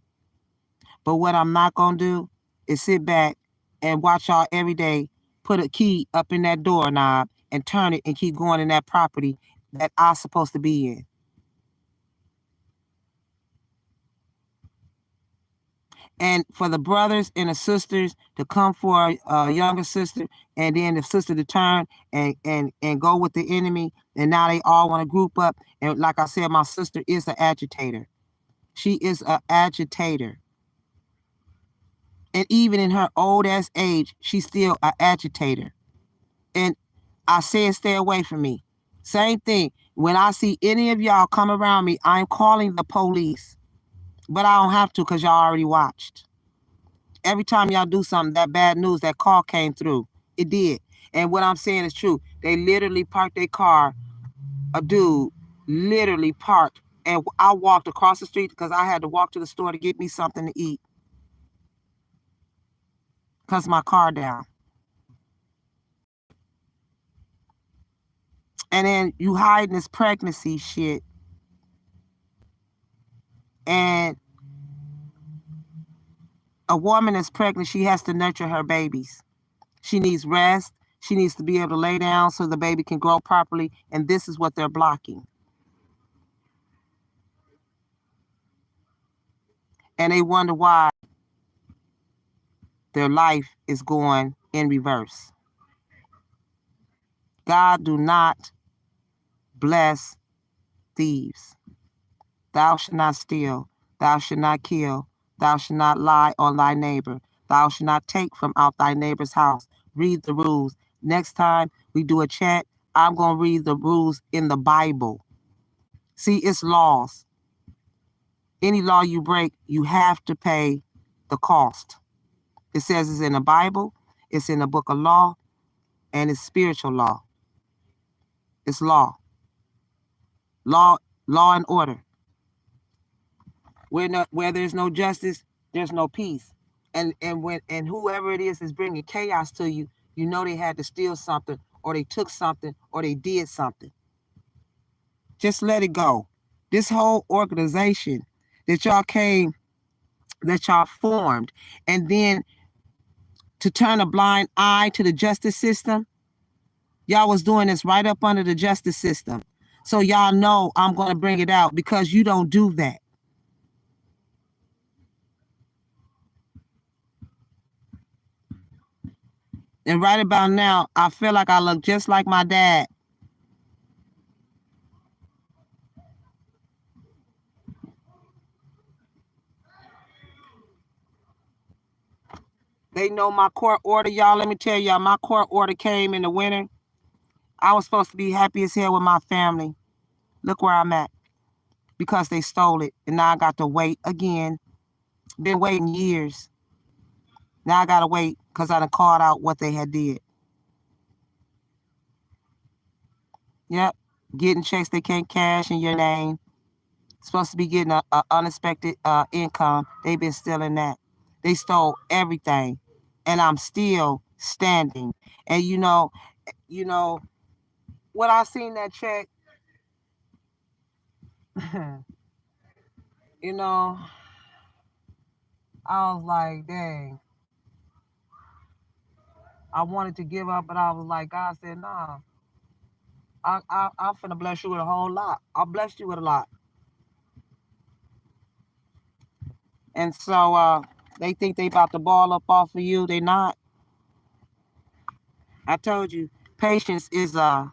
But what I'm not going to do is sit back and watch y'all every day put a key up in that doorknob and turn it and keep going in that property that I'm supposed to be in. And for the brothers and the sisters to come for a younger sister and then the sister to turn and go with the enemy. And now they all want to group up. And like I said, my sister is an agitator. She is an agitator. And even in her old ass age, she's still an agitator. And I said, stay away from me. Same thing. When I see any of y'all come around me, I'm calling the police. But I don't have to because y'all already watched. Every time y'all do something, that bad news, that call came through. It did. And what I'm saying is true. They literally parked their car. A dude literally parked. And I walked across the street because I had to walk to the store to get me something to eat. Because my car down. And then you hiding this pregnancy shit. And a woman that's pregnant, she has to nurture her babies. She needs rest. She needs to be able to lay down so the baby can grow properly. And this is what they're blocking. And they wonder why their life is going in reverse. God do not bless thieves. Thou shalt not steal. Thou shalt not kill. Thou shalt not lie on thy neighbor. Thou shalt not take from out thy neighbor's house. Read the rules. Next time we do a chat, I'm going to read the rules in the Bible. See, it's laws. Any law you break, you have to pay the cost. It says it's in the Bible, it's in the book of law, and it's spiritual law. It's law. Law, law and order. Where there's no justice, there's no peace. And whoever it is bringing chaos to you, you know they had to steal something, or they took something, or they did something. Just let it go. This whole organization that y'all formed, and then to turn a blind eye to the justice system, y'all was doing this right up under the justice system. So y'all know I'm going to bring it out because you don't do that. And right about now, I feel like I look just like my dad. They know my court order, y'all. Let me tell y'all, my court order came in the winter. I was supposed to be happy as hell with my family. Look where I'm at. Because they stole it. And now I got to wait again. Been waiting years. Now I got to wait because I done called out what they had did. Yep. Getting checks they can't cash in your name. Supposed to be getting a unexpected income. They've been stealing that. They stole everything. And I'm still standing. And you know, when I seen that check, you know, I was like, dang. I wanted to give up, but I was like, God said, nah. I'm finna bless you with a whole lot. I'll bless you with a lot. And so they think they about to ball up off of you. They not. I told you, patience is the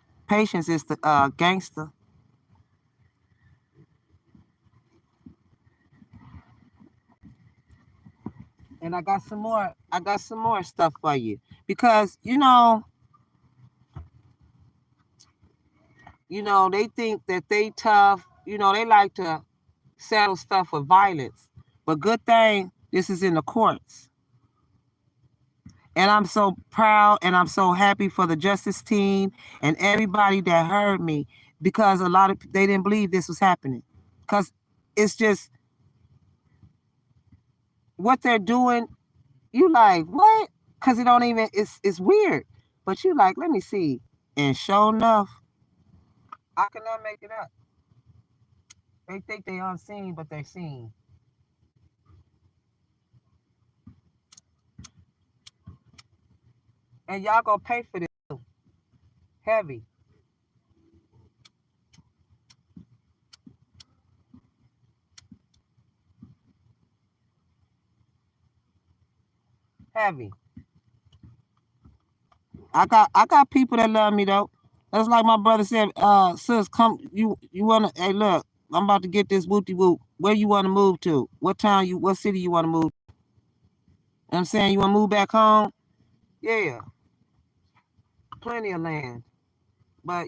gangster. And I got some more. I got some more stuff for you because they think that they tough. They like to settle stuff with violence. But good thing this is in the courts. And I'm so proud and I'm so happy for the justice team and everybody that heard me, because a lot of they didn't believe this was happening. Because it's just what they're doing. You like, what? Because it don't even, it's weird. But you like, let me see. And sure enough, I cannot make it up. They think they unseen, but they're seen. And y'all gonna pay for this too. Heavy. Heavy. I got people that love me though. That's like my brother said, sis, come, you wanna, hey look, I'm about to get this wooty whoop. Where you wanna move to? What city you wanna move? You know what I'm saying, you wanna move back home? Yeah, plenty of land. But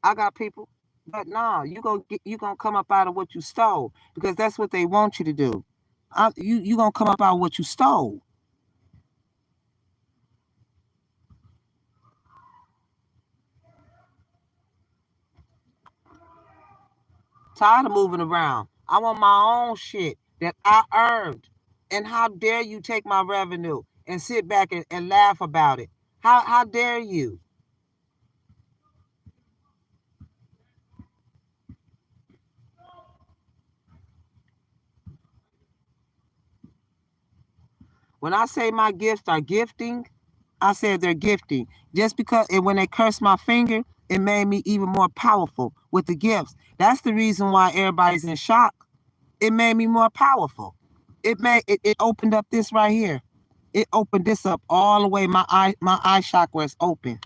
I got people. But no, you gonna come up out of what you stole, because that's what they want you to do. You gonna come up out of what you stole. Tired of moving around. I want my own shit that I earned. And how dare you take my revenue and sit back and laugh about it? How dare you? When I say my gifts are gifting, I said they're gifting. Just because, and when they cursed my finger, it made me even more powerful with the gifts. That's the reason why everybody's in shock. It made me more powerful. It opened up this right here. It opened this up all the way. My eye chakra is open.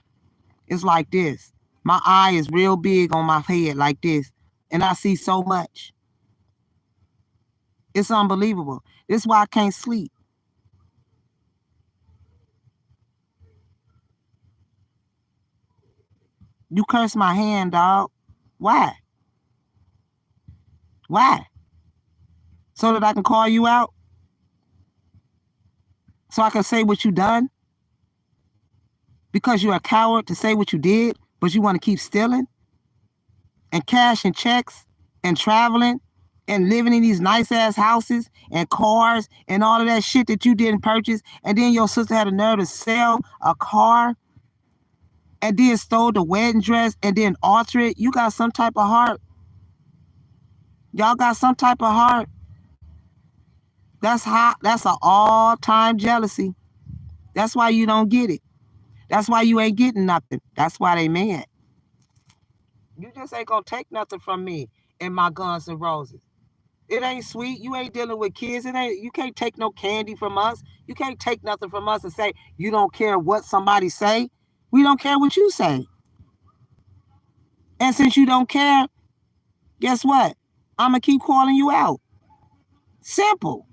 It's like this. My eye is real big on my head like this. And I see so much. It's unbelievable. This is why I can't sleep. You curse my hand, dog. Why? Why? So that I can call you out? So I can say what you done? Because you're a coward to say what you did, but you want to keep stealing? and cashing checks and traveling and living in these nice ass houses and cars and all of that shit that you didn't purchase, and then your sister had a nerve to sell a car and then stole the wedding dress and then alter it. You got some type of heart. Y'all got some type of heart. That's hot. That's an all-time jealousy. That's why you don't get it. That's why you ain't getting nothing. That's why they mad. You just ain't gonna take nothing from me and my Guns and Roses. It ain't sweet. You ain't dealing with kids. It ain't. You can't take no candy from us. You can't take nothing from us and say you don't care what somebody say. We don't care what you say. And since you don't care, guess what? I'm gonna keep calling you out. Simple.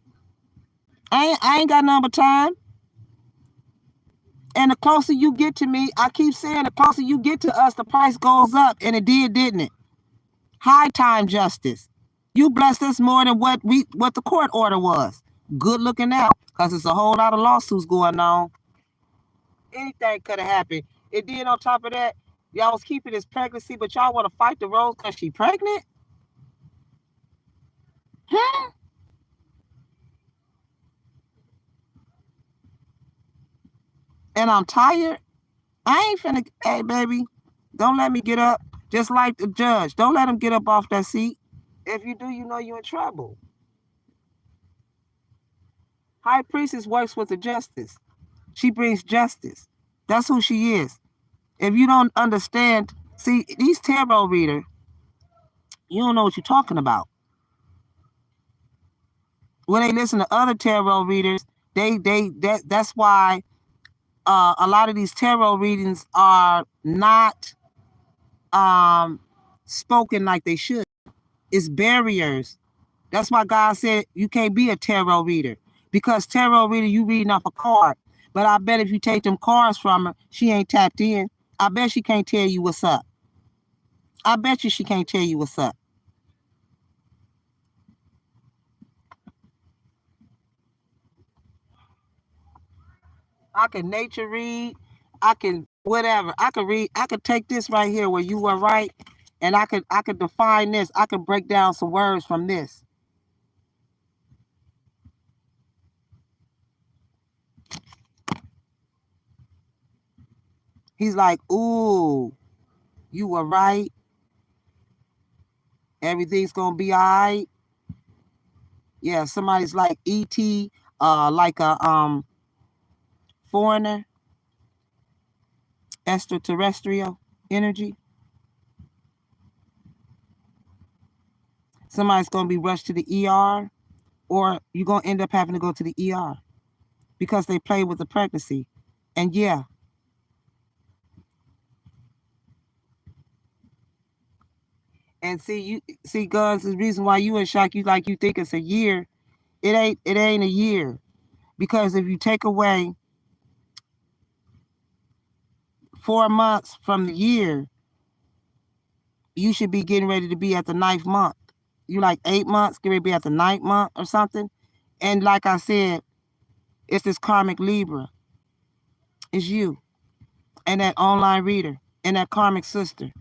I ain't got nothing but time. And the closer you get to me, I keep saying the closer you get to us, the price goes up. And it did, didn't it? High time justice. You blessed us more than what the court order was. Good looking out, because it's a whole lot of lawsuits going on. Anything could have happened. And then on top of that, y'all was keeping this pregnancy, but y'all want to fight the Rose because she pregnant? Huh? And I'm tired. I ain't finna, hey, baby, don't let me get up. Just like the judge. Don't let him get up off that seat. If you do, you know you're in trouble. High priestess works with the justice. She brings justice. That's who she is. If you don't understand, see, these tarot readers, you don't know what you're talking about. When they listen to other tarot readers, that's why a lot of these tarot readings are not spoken like they should. It's barriers. That's why God said you can't be a tarot reader, because tarot reader, you reading off a card. But I bet if you take them cards from her, she ain't tapped in. I bet she can't tell you what's up. I bet you she can't tell you what's up. I can nature read. I can whatever. I can read. I could take this right here where you were right, and I could define this. I could break down some words from this. He's like, ooh, you were right. Everything's gonna be all right. Yeah, somebody's like E.T., like a foreigner, extraterrestrial energy. Somebody's gonna be rushed to the ER, or you're gonna end up having to go to the ER because they play with the pregnancy. And yeah. And see, Guns, the reason why you in shock, you think it's a year. It ain't a year. Because if you take away 4 months from the year, you should be getting ready to be at the 9th month. You like 8 months, get ready to be at the 9th month or something. And like I said, it's this karmic Libra. It's you. And that online reader. And that karmic sister.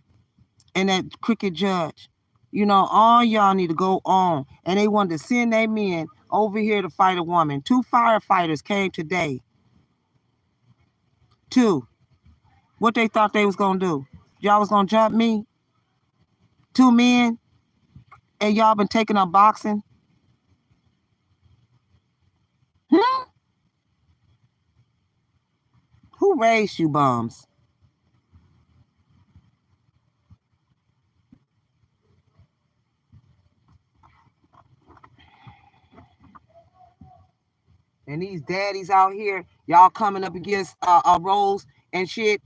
And that cricket judge. You know, all y'all need to go on. And they wanted to send their men over here to fight a woman. 2 firefighters came today. 2. What they thought they was going to do? Y'all was going to jump me? 2 men? And y'all been taking up boxing? Hmm? Who raised you bums? And these daddies out here, y'all coming up against roles and shit.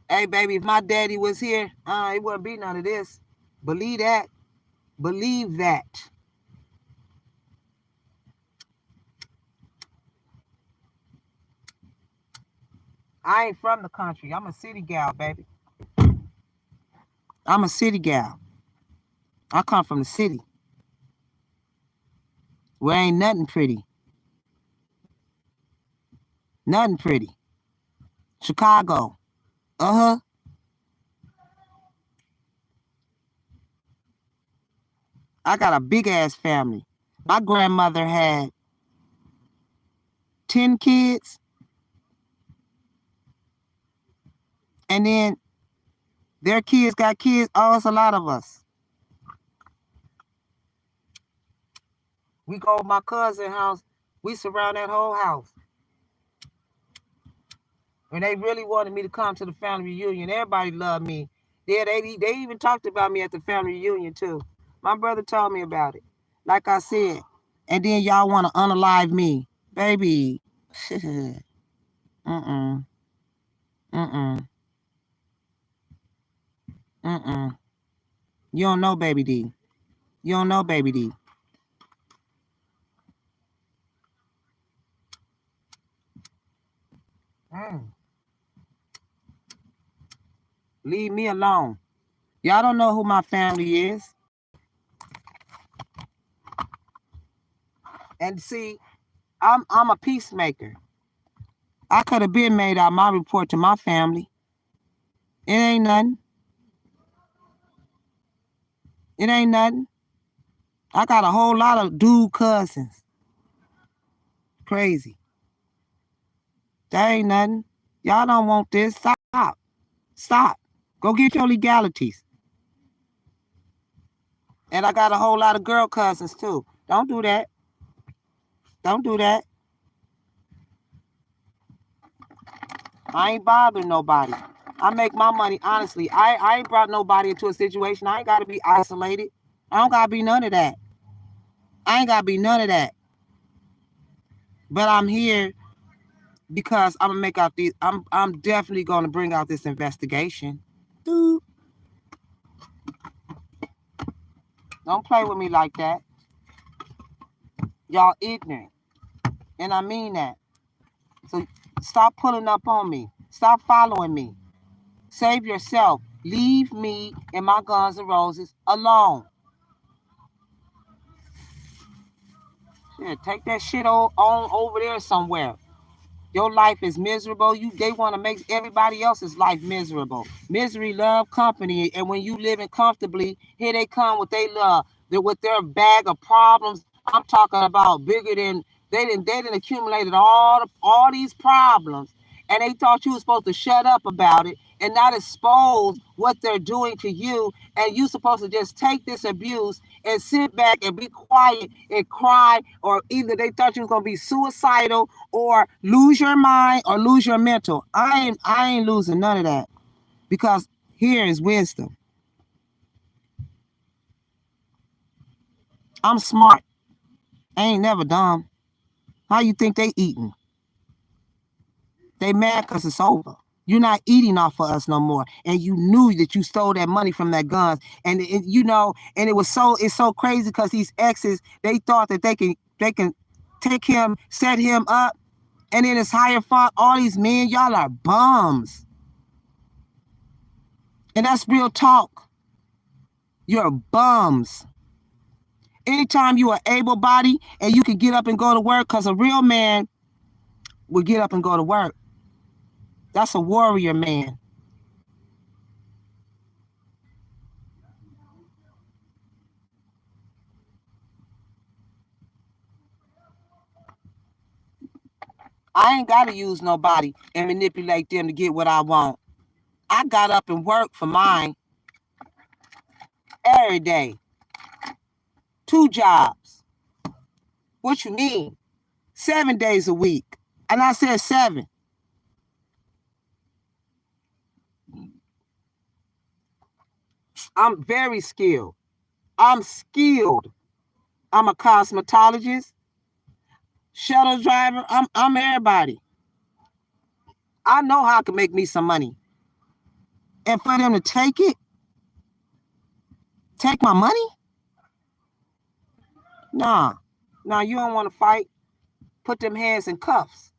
Hey, baby, if my daddy was here, it wouldn't be none of this. Believe that. Believe that. I ain't from the country. I'm a city gal, baby. I'm a city gal. I come from the city. Where ain't nothing pretty. Nothing pretty. Chicago. Uh-huh. I got a big ass family. My grandmother had 10 kids, and then their kids got kids. Oh, it's a lot of us. We go to my cousin's house. We surround that whole house. And they really wanted me to come to the family reunion. Everybody loved me. Yeah, they even talked about me at the family reunion too. My brother told me about it. Like I said. And then y'all want to unalive me. Baby. Mm-mm. Mm-mm. Mm-mm. You don't know Baby D. You don't know Baby D. Leave me alone. Y'all don't know who my family is. And see, I'm a peacemaker. I could have been made out my report to my family. It ain't nothing. It ain't nothing. I got a whole lot of dude cousins. Crazy. That ain't nothing. Y'all don't want this. Stop. Stop. Go get your legalities. And I got a whole lot of girl cousins too. Don't do that. Don't do that. I ain't bothering nobody. I make my money honestly. I ain't brought nobody into a situation. I ain't got to be isolated. I don't got to be none of that. I ain't got to be none of that. But I'm here because I'm gonna make out these. I'm definitely gonna bring out this investigation. Dude. Don't play with me like that. Y'all ignorant. And I mean that. So stop pulling up on me. Stop following me. Save yourself. Leave me and my Guns N' Roses alone. Yeah, take that shit on over there somewhere. Your life is miserable. They want to make everybody else's life miserable. Misery love company. And when you living comfortably, here they come with they love. They're with their bag of problems. I'm talking about bigger than they didn't accumulated all these problems. And they thought you were supposed to shut up about it and not expose what they're doing to you. And you supposed to just take this abuse and sit back and be quiet and cry, or either they thought you was gonna be suicidal or lose your mind or lose your mental. I ain't losing none of that, because here is wisdom. I'm smart. I ain't never dumb. How you think they eating? They mad because it's over. You're not eating off of us no more. And you knew that you stole that money from that guns. And and it's so crazy because these exes, they thought that they can take him, set him up, and then it's higher fault. All these men, y'all are bums. And that's real talk. You're bums. Anytime you are able-bodied and you can get up and go to work, because a real man will get up and go to work. That's a warrior man. I ain't got to use nobody and manipulate them to get what I want. I got up and worked for mine every day. 2 jobs. What you mean? 7 days a week. And I said 7. I'm very skilled. I'm skilled. I'm a cosmetologist, shuttle driver. I'm everybody. I know how I can make me some money. And for them to take my money? Nah, you don't want to fight. Put them hands in cuffs.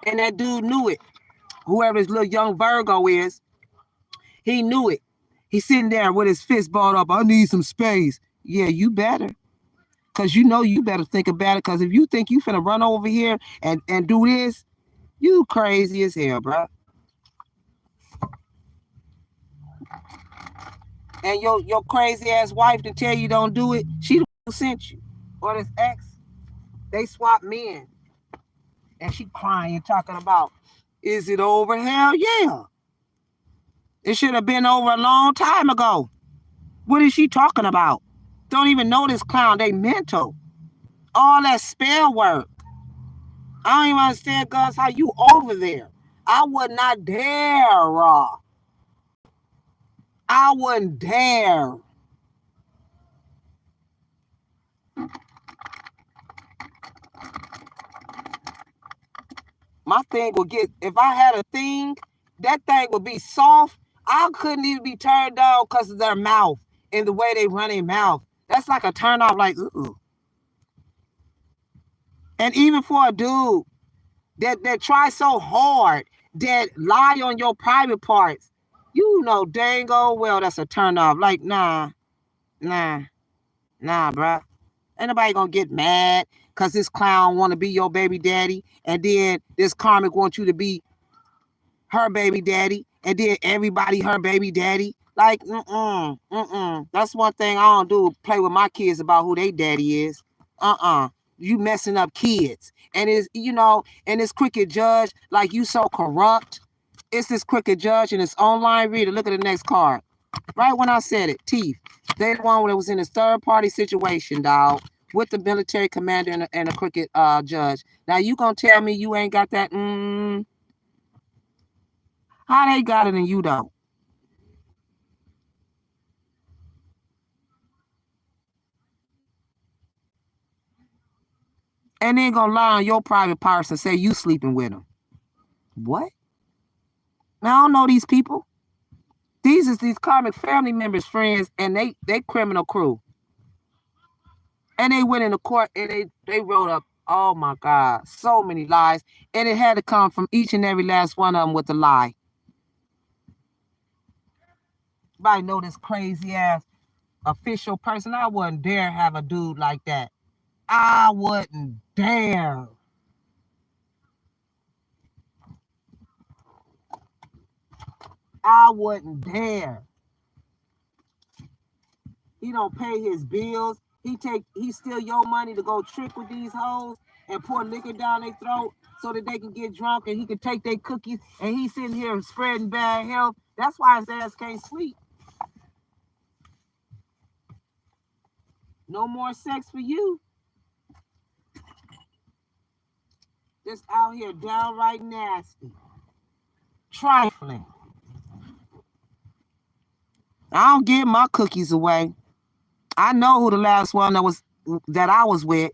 And that dude knew it. Whoever his little young Virgo is, he knew it. He's sitting there with his fist balled up. I need some space. Yeah, you better. Because you better think about it. Because if you think you finna run over here and do this, you crazy as hell, bro. and your crazy ass wife to tell you don't do it, she the one who sent you. Or this ex, they swap men. And she crying, talking about, is it over? Hell yeah. It should have been over a long time ago. What is she talking about? Don't even know this clown. They mental. All that spell work. I don't even understand, Gus, how you over there. I would not dare, Raw. I wouldn't dare. My thing would get, if I had a thing, that thing would be soft. I couldn't even be turned down because of their mouth and the way they run their mouth. That's like a turn off, like, ooh. And even for a dude that try so hard, that lie on your private parts, you know dang old well that's a turn off. Like, nah, bruh. Ain't nobody gonna get mad because this clown want to be your baby daddy, and then this comic wants you to be her baby daddy, and then everybody her baby daddy. Like, That's one thing I don't do, play with my kids about who they daddy is. You messing up kids. And and this cricket judge, like, you so corrupt. It's this cricket judge and this online reader. Look at the next card. Right when I said it, teeth. They the one that was in this third party situation, dog, with the military commander and a cricket judge. Now you gonna tell me you ain't got that? How they got it and you don't? And then gonna lie on your private parts and say you sleeping with them. What? Now I don't know these people. These is these comic family members, friends, and they criminal crew. And they went into court and they wrote up, oh my God, so many lies. And it had to come from each and every last one of them with a lie. Everybody know this crazy ass official person. I wouldn't dare have a dude like that. I wouldn't dare. I wouldn't dare. He don't pay his bills. He steal your money to go trick with these hoes and pour liquor down their throat so that they can get drunk and he can take their cookies, and he's sitting here spreading bad health. That's why his ass can't sleep. No more sex for you. Just out here downright nasty. Trifling. I don't give my cookies away. I know who the last one that I was with.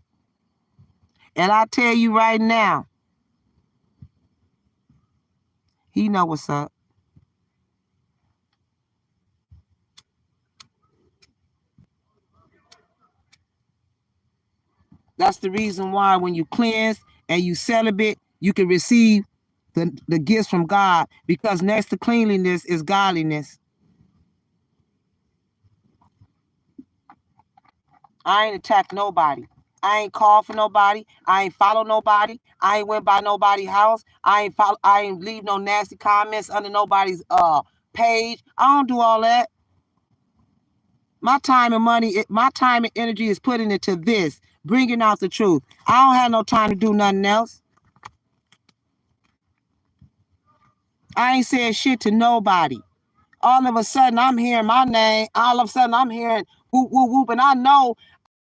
And I tell you right now, he know what's up. That's the reason why when you cleanse and you celibate, you can receive the gifts from God, because next to cleanliness is godliness. I ain't attacked nobody. I ain't called for nobody. I ain't follow nobody. I ain't went by nobody's house. I ain't leave no nasty comments under nobody's page. I don't do all that. My time and money, my time and energy is putting into this, bringing out the truth. I don't have no time to do nothing else. I ain't saying shit to nobody. All of a sudden, I'm hearing my name. All of a sudden, I'm hearing whoop, whoop, whoop. And I know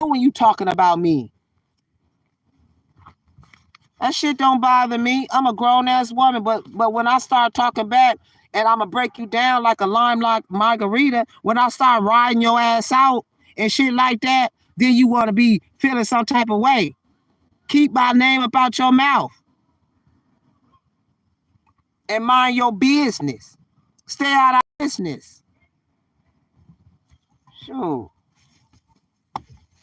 when you talking about me. That shit don't bother me. I'm a grown-ass woman. But when I start talking back and I'm going to break you down like a lime like margarita, when I start riding your ass out and shit like that, then you want to be feeling some type of way. Keep my name about your mouth. And mind your business. Stay out of business. Sure.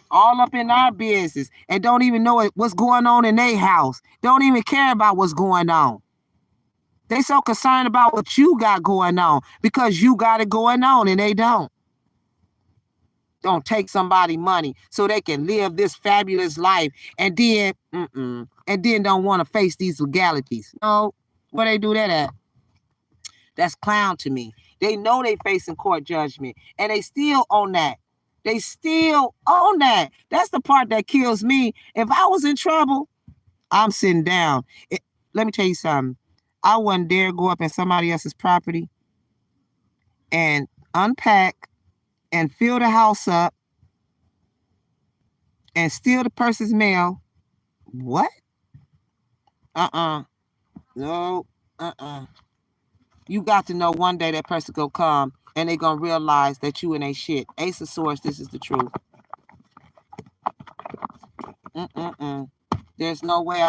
All up in our business and don't even know what's going on in their house. Don't even care about what's going on. They so concerned about what you got going on because you got it going on and they don't. Don't take somebody money so they can live this fabulous life and then don't want to face these legalities. No, where they do that at? That's clown to me. They know they facing court judgment, and they still on that. They still on that. That's the part that kills me. If I was in trouble, I'm sitting down. Let me tell you something. I wouldn't dare go up in somebody else's property and unpack and fill the house up and steal the person's mail. What? No. You got to know one day that person gonna come and they gonna realize that you in a shit. Ace of Swords, this is the truth. There's no way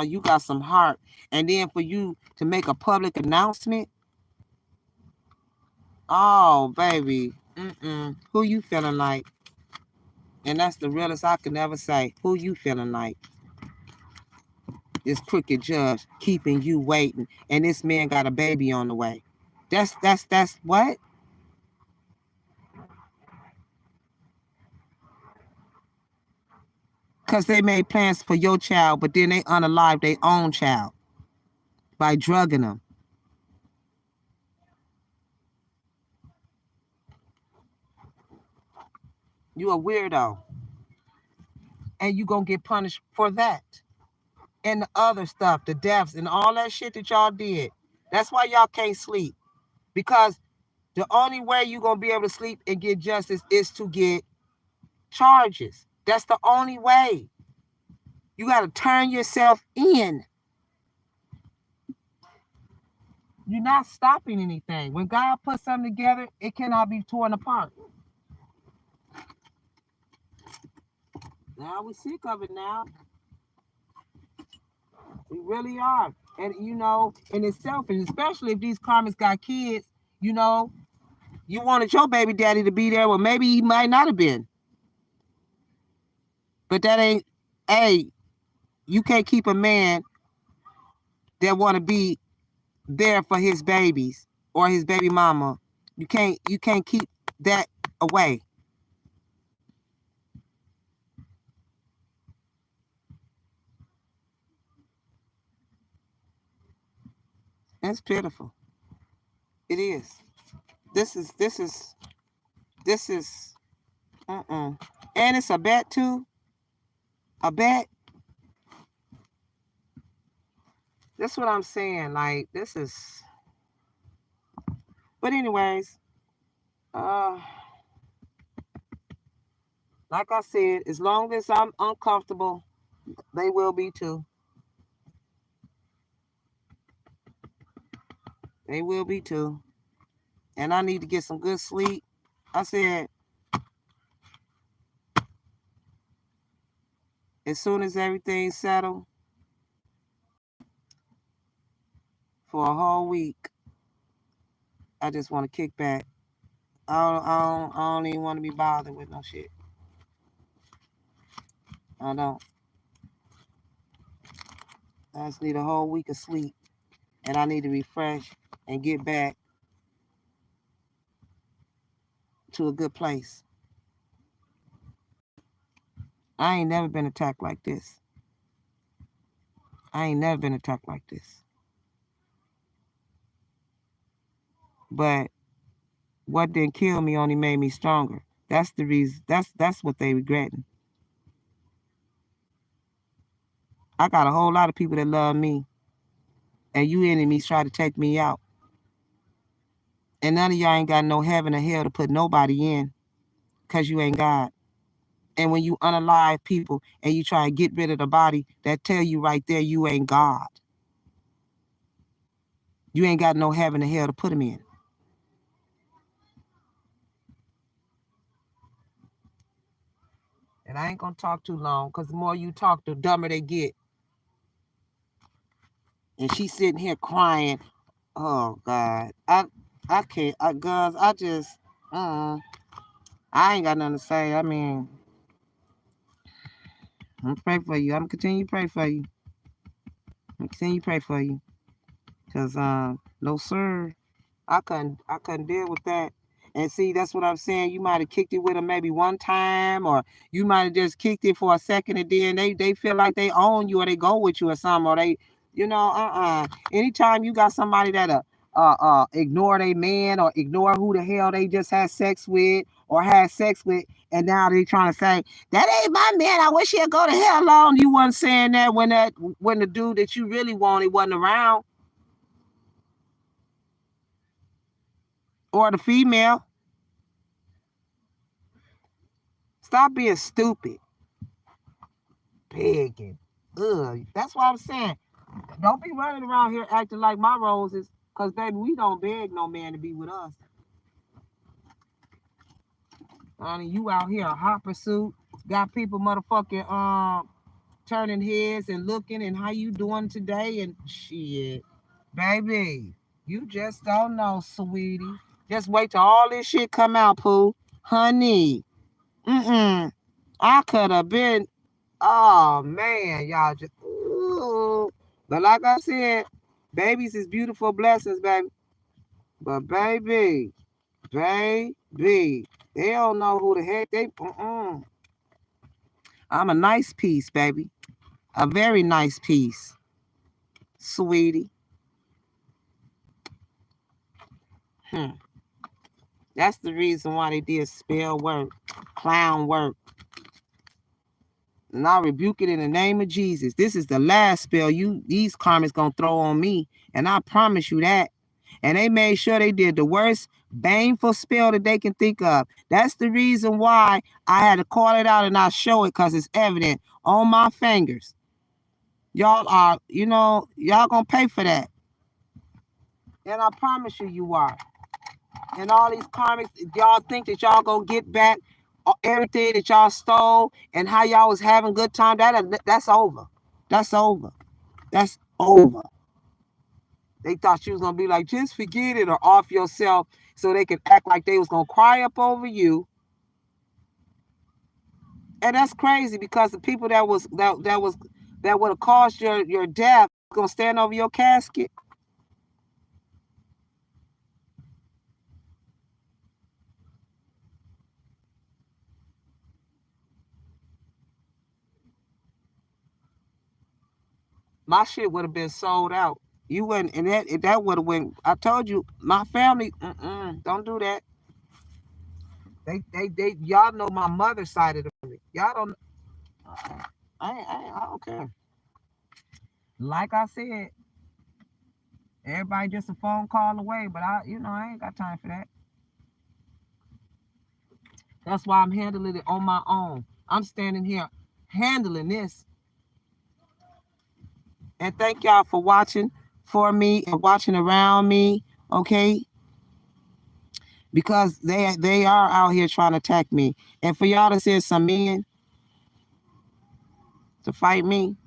you got some heart. And then for you to make a public announcement, oh baby, who you feeling like? And that's the realest I can ever say. Who you feeling like? This crooked judge keeping you waiting, and this man got a baby on the way. That's what? Because they made plans for your child, but then they unalive their own child by drugging them. You a weirdo. And you gonna get punished for that. And the other stuff, the deaths and all that shit that y'all did. That's why y'all can't sleep. Because the only way you gonna be able to sleep and get justice is to get charges. That's the only way. You got to turn yourself in. You're not stopping anything. When God puts something together, it cannot be torn apart. Now we're sick of it now. We really are. And, and it's selfish, especially if these karmics got kids, you wanted your baby daddy to be there. Well, maybe he might not have been. But that ain't, hey, you can't keep a man that want to be there for his babies or his baby mama. You can't keep that away. It's pitiful. It is. This is and it's a bet too. A bet. That's what I'm saying. Like, this is. But anyways, like I said, as long as I'm uncomfortable, they will be too. They will be too. And I need to get some good sleep. I said, as soon as everything's settled, for a whole week, I just want to kick back. I don't even want to be bothered with no shit. I don't. I just need a whole week of sleep. And I need to refresh and get back to a good place. I ain't never been attacked like this. But what didn't kill me only made me stronger. That's the reason. That's what they regretting. I got a whole lot of people that love me. And you enemies try to take me out. And none of y'all ain't got no heaven or hell to put nobody in. Because you ain't God. And when you unalive people and you try to get rid of the body, that tell you right there you ain't God. You ain't got no heaven or hell to put them in. And I ain't going to talk too long, because the more you talk, the dumber they get. And she's sitting here crying. Oh, God. I can't. Guns, I just, I ain't got nothing to say. I mean, I'm going to pray for you. I'm going to continue to pray for you. Because, no, sir, I couldn't deal with that. And see, that's what I'm saying. You might have kicked it with them maybe one time, or you might have just kicked it for a second, and then they feel like they own you, or they go with you or something, or they, Anytime you got somebody that ignore their man or ignore who the hell they just had sex with or had sex with, and now they trying to say that ain't my man. I wish he'd go to hell on. You wasn't saying that when the dude that you really wanted wasn't around, or the female. Stop being stupid, begging. Ugh. That's what I'm saying. Don't be running around here acting like my roses, cause baby, we don't beg no man to be with us. Honey, you out here a hot pursuit, got people motherfucking turning heads and looking and how you doing today and shit. Baby, you just don't know, sweetie. Just wait till all this shit come out, Pooh. Honey. I could have been, oh man, y'all just ooh. But like I said, babies is beautiful blessings, baby. But baby, they don't know who the heck they. I'm a nice piece, baby. A very nice piece, sweetie. That's the reason why they did spell work, clown work. And I rebuke it in the name of Jesus. This is the last spell these karmas gonna throw on me, and I promise you that. And they made sure they did the worst baneful spell that they can think of. That's the reason why I had to call it out and I show it, because it's evident on my fingers. Y'all are, y'all gonna pay for that. And I promise you are. And all these karmics, y'all think that y'all gonna get back everything that y'all stole and how y'all was having good time. That's over. That's over. That's over. They thought you was gonna be like, just forget it or off yourself, so they could act like they was gonna cry up over you. And that's crazy, because the people that would have caused your death gonna stand over your casket. My shit would have been sold out. You wouldn't, and that would have went. I told you, my family, don't do that. They, y'all know my mother's side of the family. Y'all don't. I don't care. Like I said, everybody just a phone call away, but I ain't got time for that. That's why I'm handling it on my own. I'm standing here handling this. And thank y'all for watching for me and watching around me, okay? Because they are out here trying to attack me. And for y'all to send some men to fight me,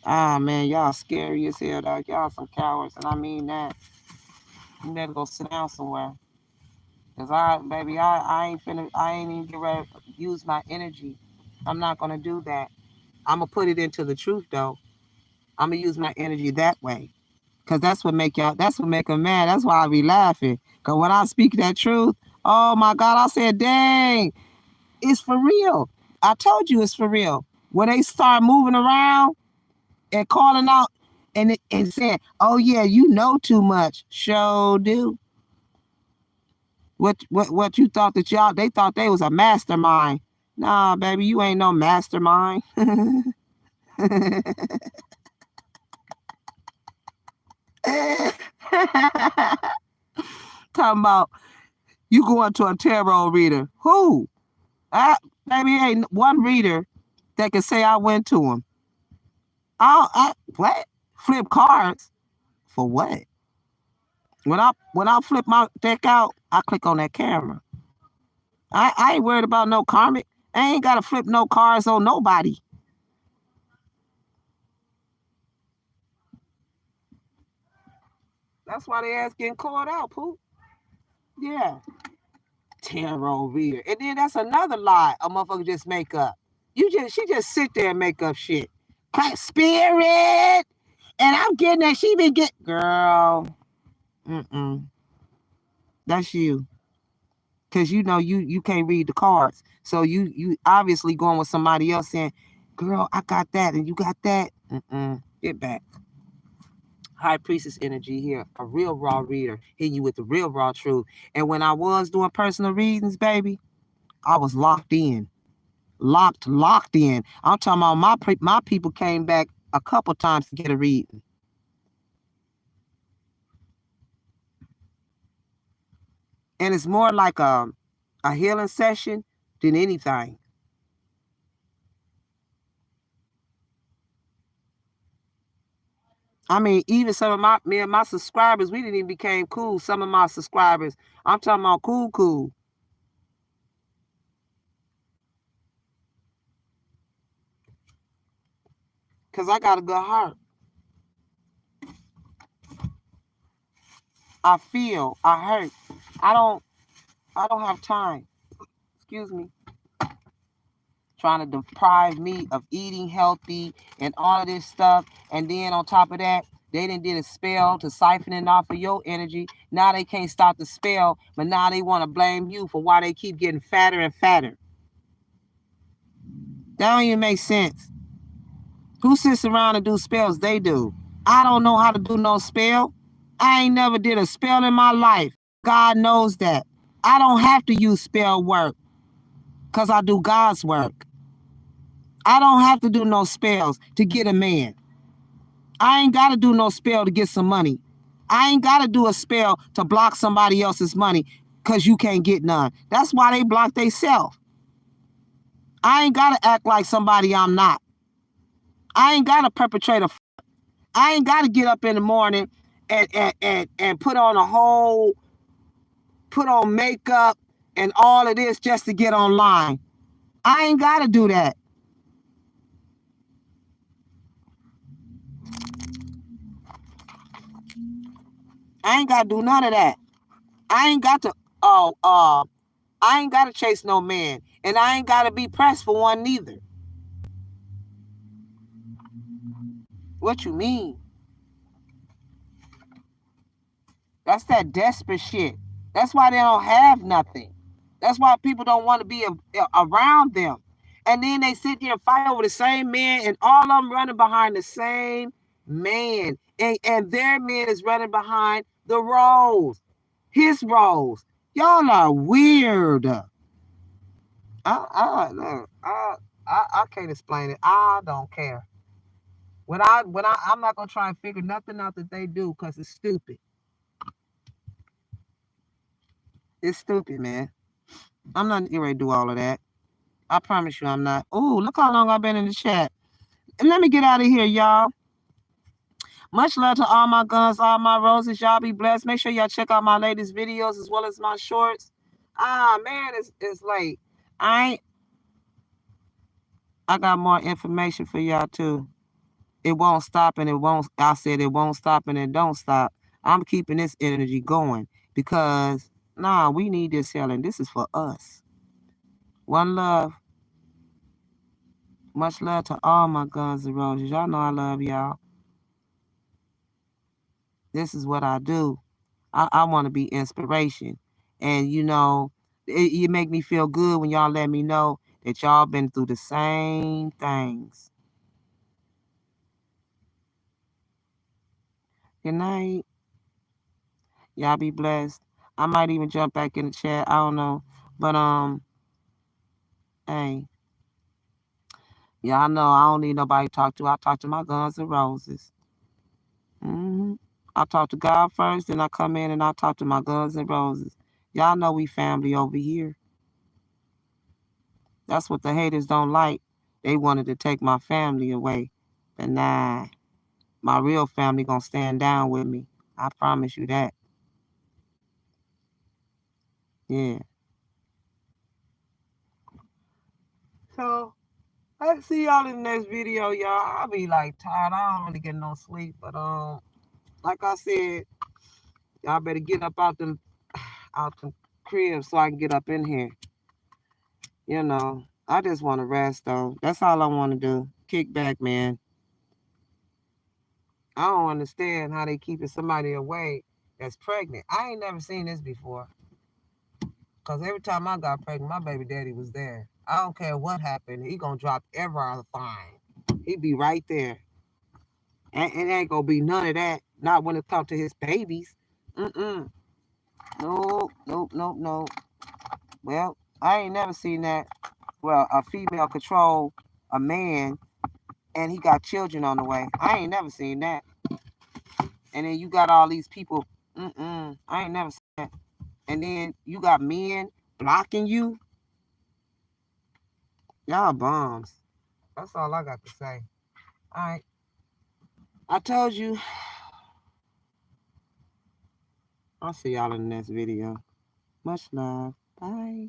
man, y'all scary as hell, dog. Y'all some cowards, and I mean that. You better go sit down somewhere. Cause I ain't even get ready to use my energy. I'm not gonna do that. I'm gonna put it into the truth though. I'm gonna use my energy that way. Cause that's what make them mad. That's why I be laughing. Cause when I speak that truth, oh my God, I said, dang, it's for real. I told you it's for real. When they start moving around and calling out and saying, oh yeah, you know too much. Sure do. What you thought that they thought they was a mastermind. Nah, baby, you ain't no mastermind. Talking about you going to a tarot reader. Who? Baby, ain't one reader that can say I went to him. What? Flip cards? For what? When I flip my deck out, I click on that camera. I ain't worried about no karmic. I ain't gotta flip no cards on nobody. That's why they ass getting called out, Pooh. Yeah. Tarot reader. And then that's another lie a motherfucker just make up. She just sit there and make up shit. Spirit! And I'm getting that she been get girl. That's you. Cause you can't read the cards. So you obviously going with somebody else saying, girl, I got that and you got that. Get back. High priestess energy here, a real raw reader, hitting you with the real raw truth. And when I was doing personal readings, baby, I was locked in. Locked in. I'm talking about my people came back a couple times to get a reading. And it's more like a healing session than anything. I mean, even some of me and my subscribers, we didn't even became cool. Some of my subscribers, I'm talking about cool. Cause I got a good heart. I feel, I hurt. I don't have time. Excuse me. Trying to deprive me of eating healthy and all of this stuff. And then on top of that, they didn't did a spell to siphon it off of your energy. Now they can't stop the spell, but now they want to blame you for why they keep getting fatter and fatter. That don't even make sense. Who sits around and do spells? They do. I don't know how to do no spell. I ain't never did a spell in my life. God knows that. I don't have to use spell work because I do God's work. I don't have to do no spells to get a man. I ain't got to do no spell to get some money. I ain't got to do a spell to block somebody else's money because you can't get none. That's why they block themselves. I ain't got to act like somebody I'm not. I ain't got to perpetrate a. I ain't got to get up in the morning and put on makeup and all of this just to get online. I ain't got to do that. I ain't got to do none of that. I ain't got to, I ain't got to chase no man. And I ain't got to be pressed for one neither. What you mean? That's that desperate shit. That's why they don't have nothing. That's why people don't want to be around them. And then they sit there and fight over the same man, and all of them running behind the same man. And their man is running behind the rose, his rose. Y'all are weird. Look, I can't explain it. I don't care. I'm not gonna try and figure nothing out that they do because it's stupid. It's stupid, man. I'm not getting ready to do all of that. I promise you I'm not. Oh, look how long I've been in the chat. And let me get out of here, y'all. Much love to all my guns, all my roses. Y'all be blessed. Make sure y'all check out my latest videos as well as my shorts. Man, it's late. I got more information for y'all too. It won't stop and it won't. I said it won't stop and it don't stop. I'm keeping this energy going because we need this healing. This is for us. One love. Much love to all my guns and roses. Y'all know I love y'all. This is what I do. I want to be inspiration. And, you make me feel good when y'all let me know that y'all been through the same things. Good night. Y'all be blessed. I might even jump back in the chat. I don't know. But, hey, y'all know I don't need nobody to talk to. I talk to my guns and roses. I talk to God first, then I come in and I talk to my guns and roses. Y'all know we family over here. That's what the haters don't like. They wanted to take my family away. But nah, my real family gonna stand down with me. I promise you that. Yeah. So I see y'all in the next video, y'all. I'll be like tired. I don't really get no sleep. But like I said, y'all better get up out the crib so I can get up in here. I just want to rest though. That's all I want to do. Kick back, man. I don't understand how they keeping somebody away that's pregnant. I ain't never seen this before. Because every time I got pregnant, my baby daddy was there. I don't care what happened. He gonna drop every other thing. He be right there. And it ain't gonna be none of that. Not when it comes to his babies. Mm-mm. No, nope, nope, nope. Well, I ain't never seen that. Well, a female control a man and he got children on the way. I ain't never seen that. And then you got all these people. I ain't never seen that. And then you got men blocking you. Y'all bums. That's all I got to say. All right. I told you. I'll see y'all in the next video. Much love. Bye.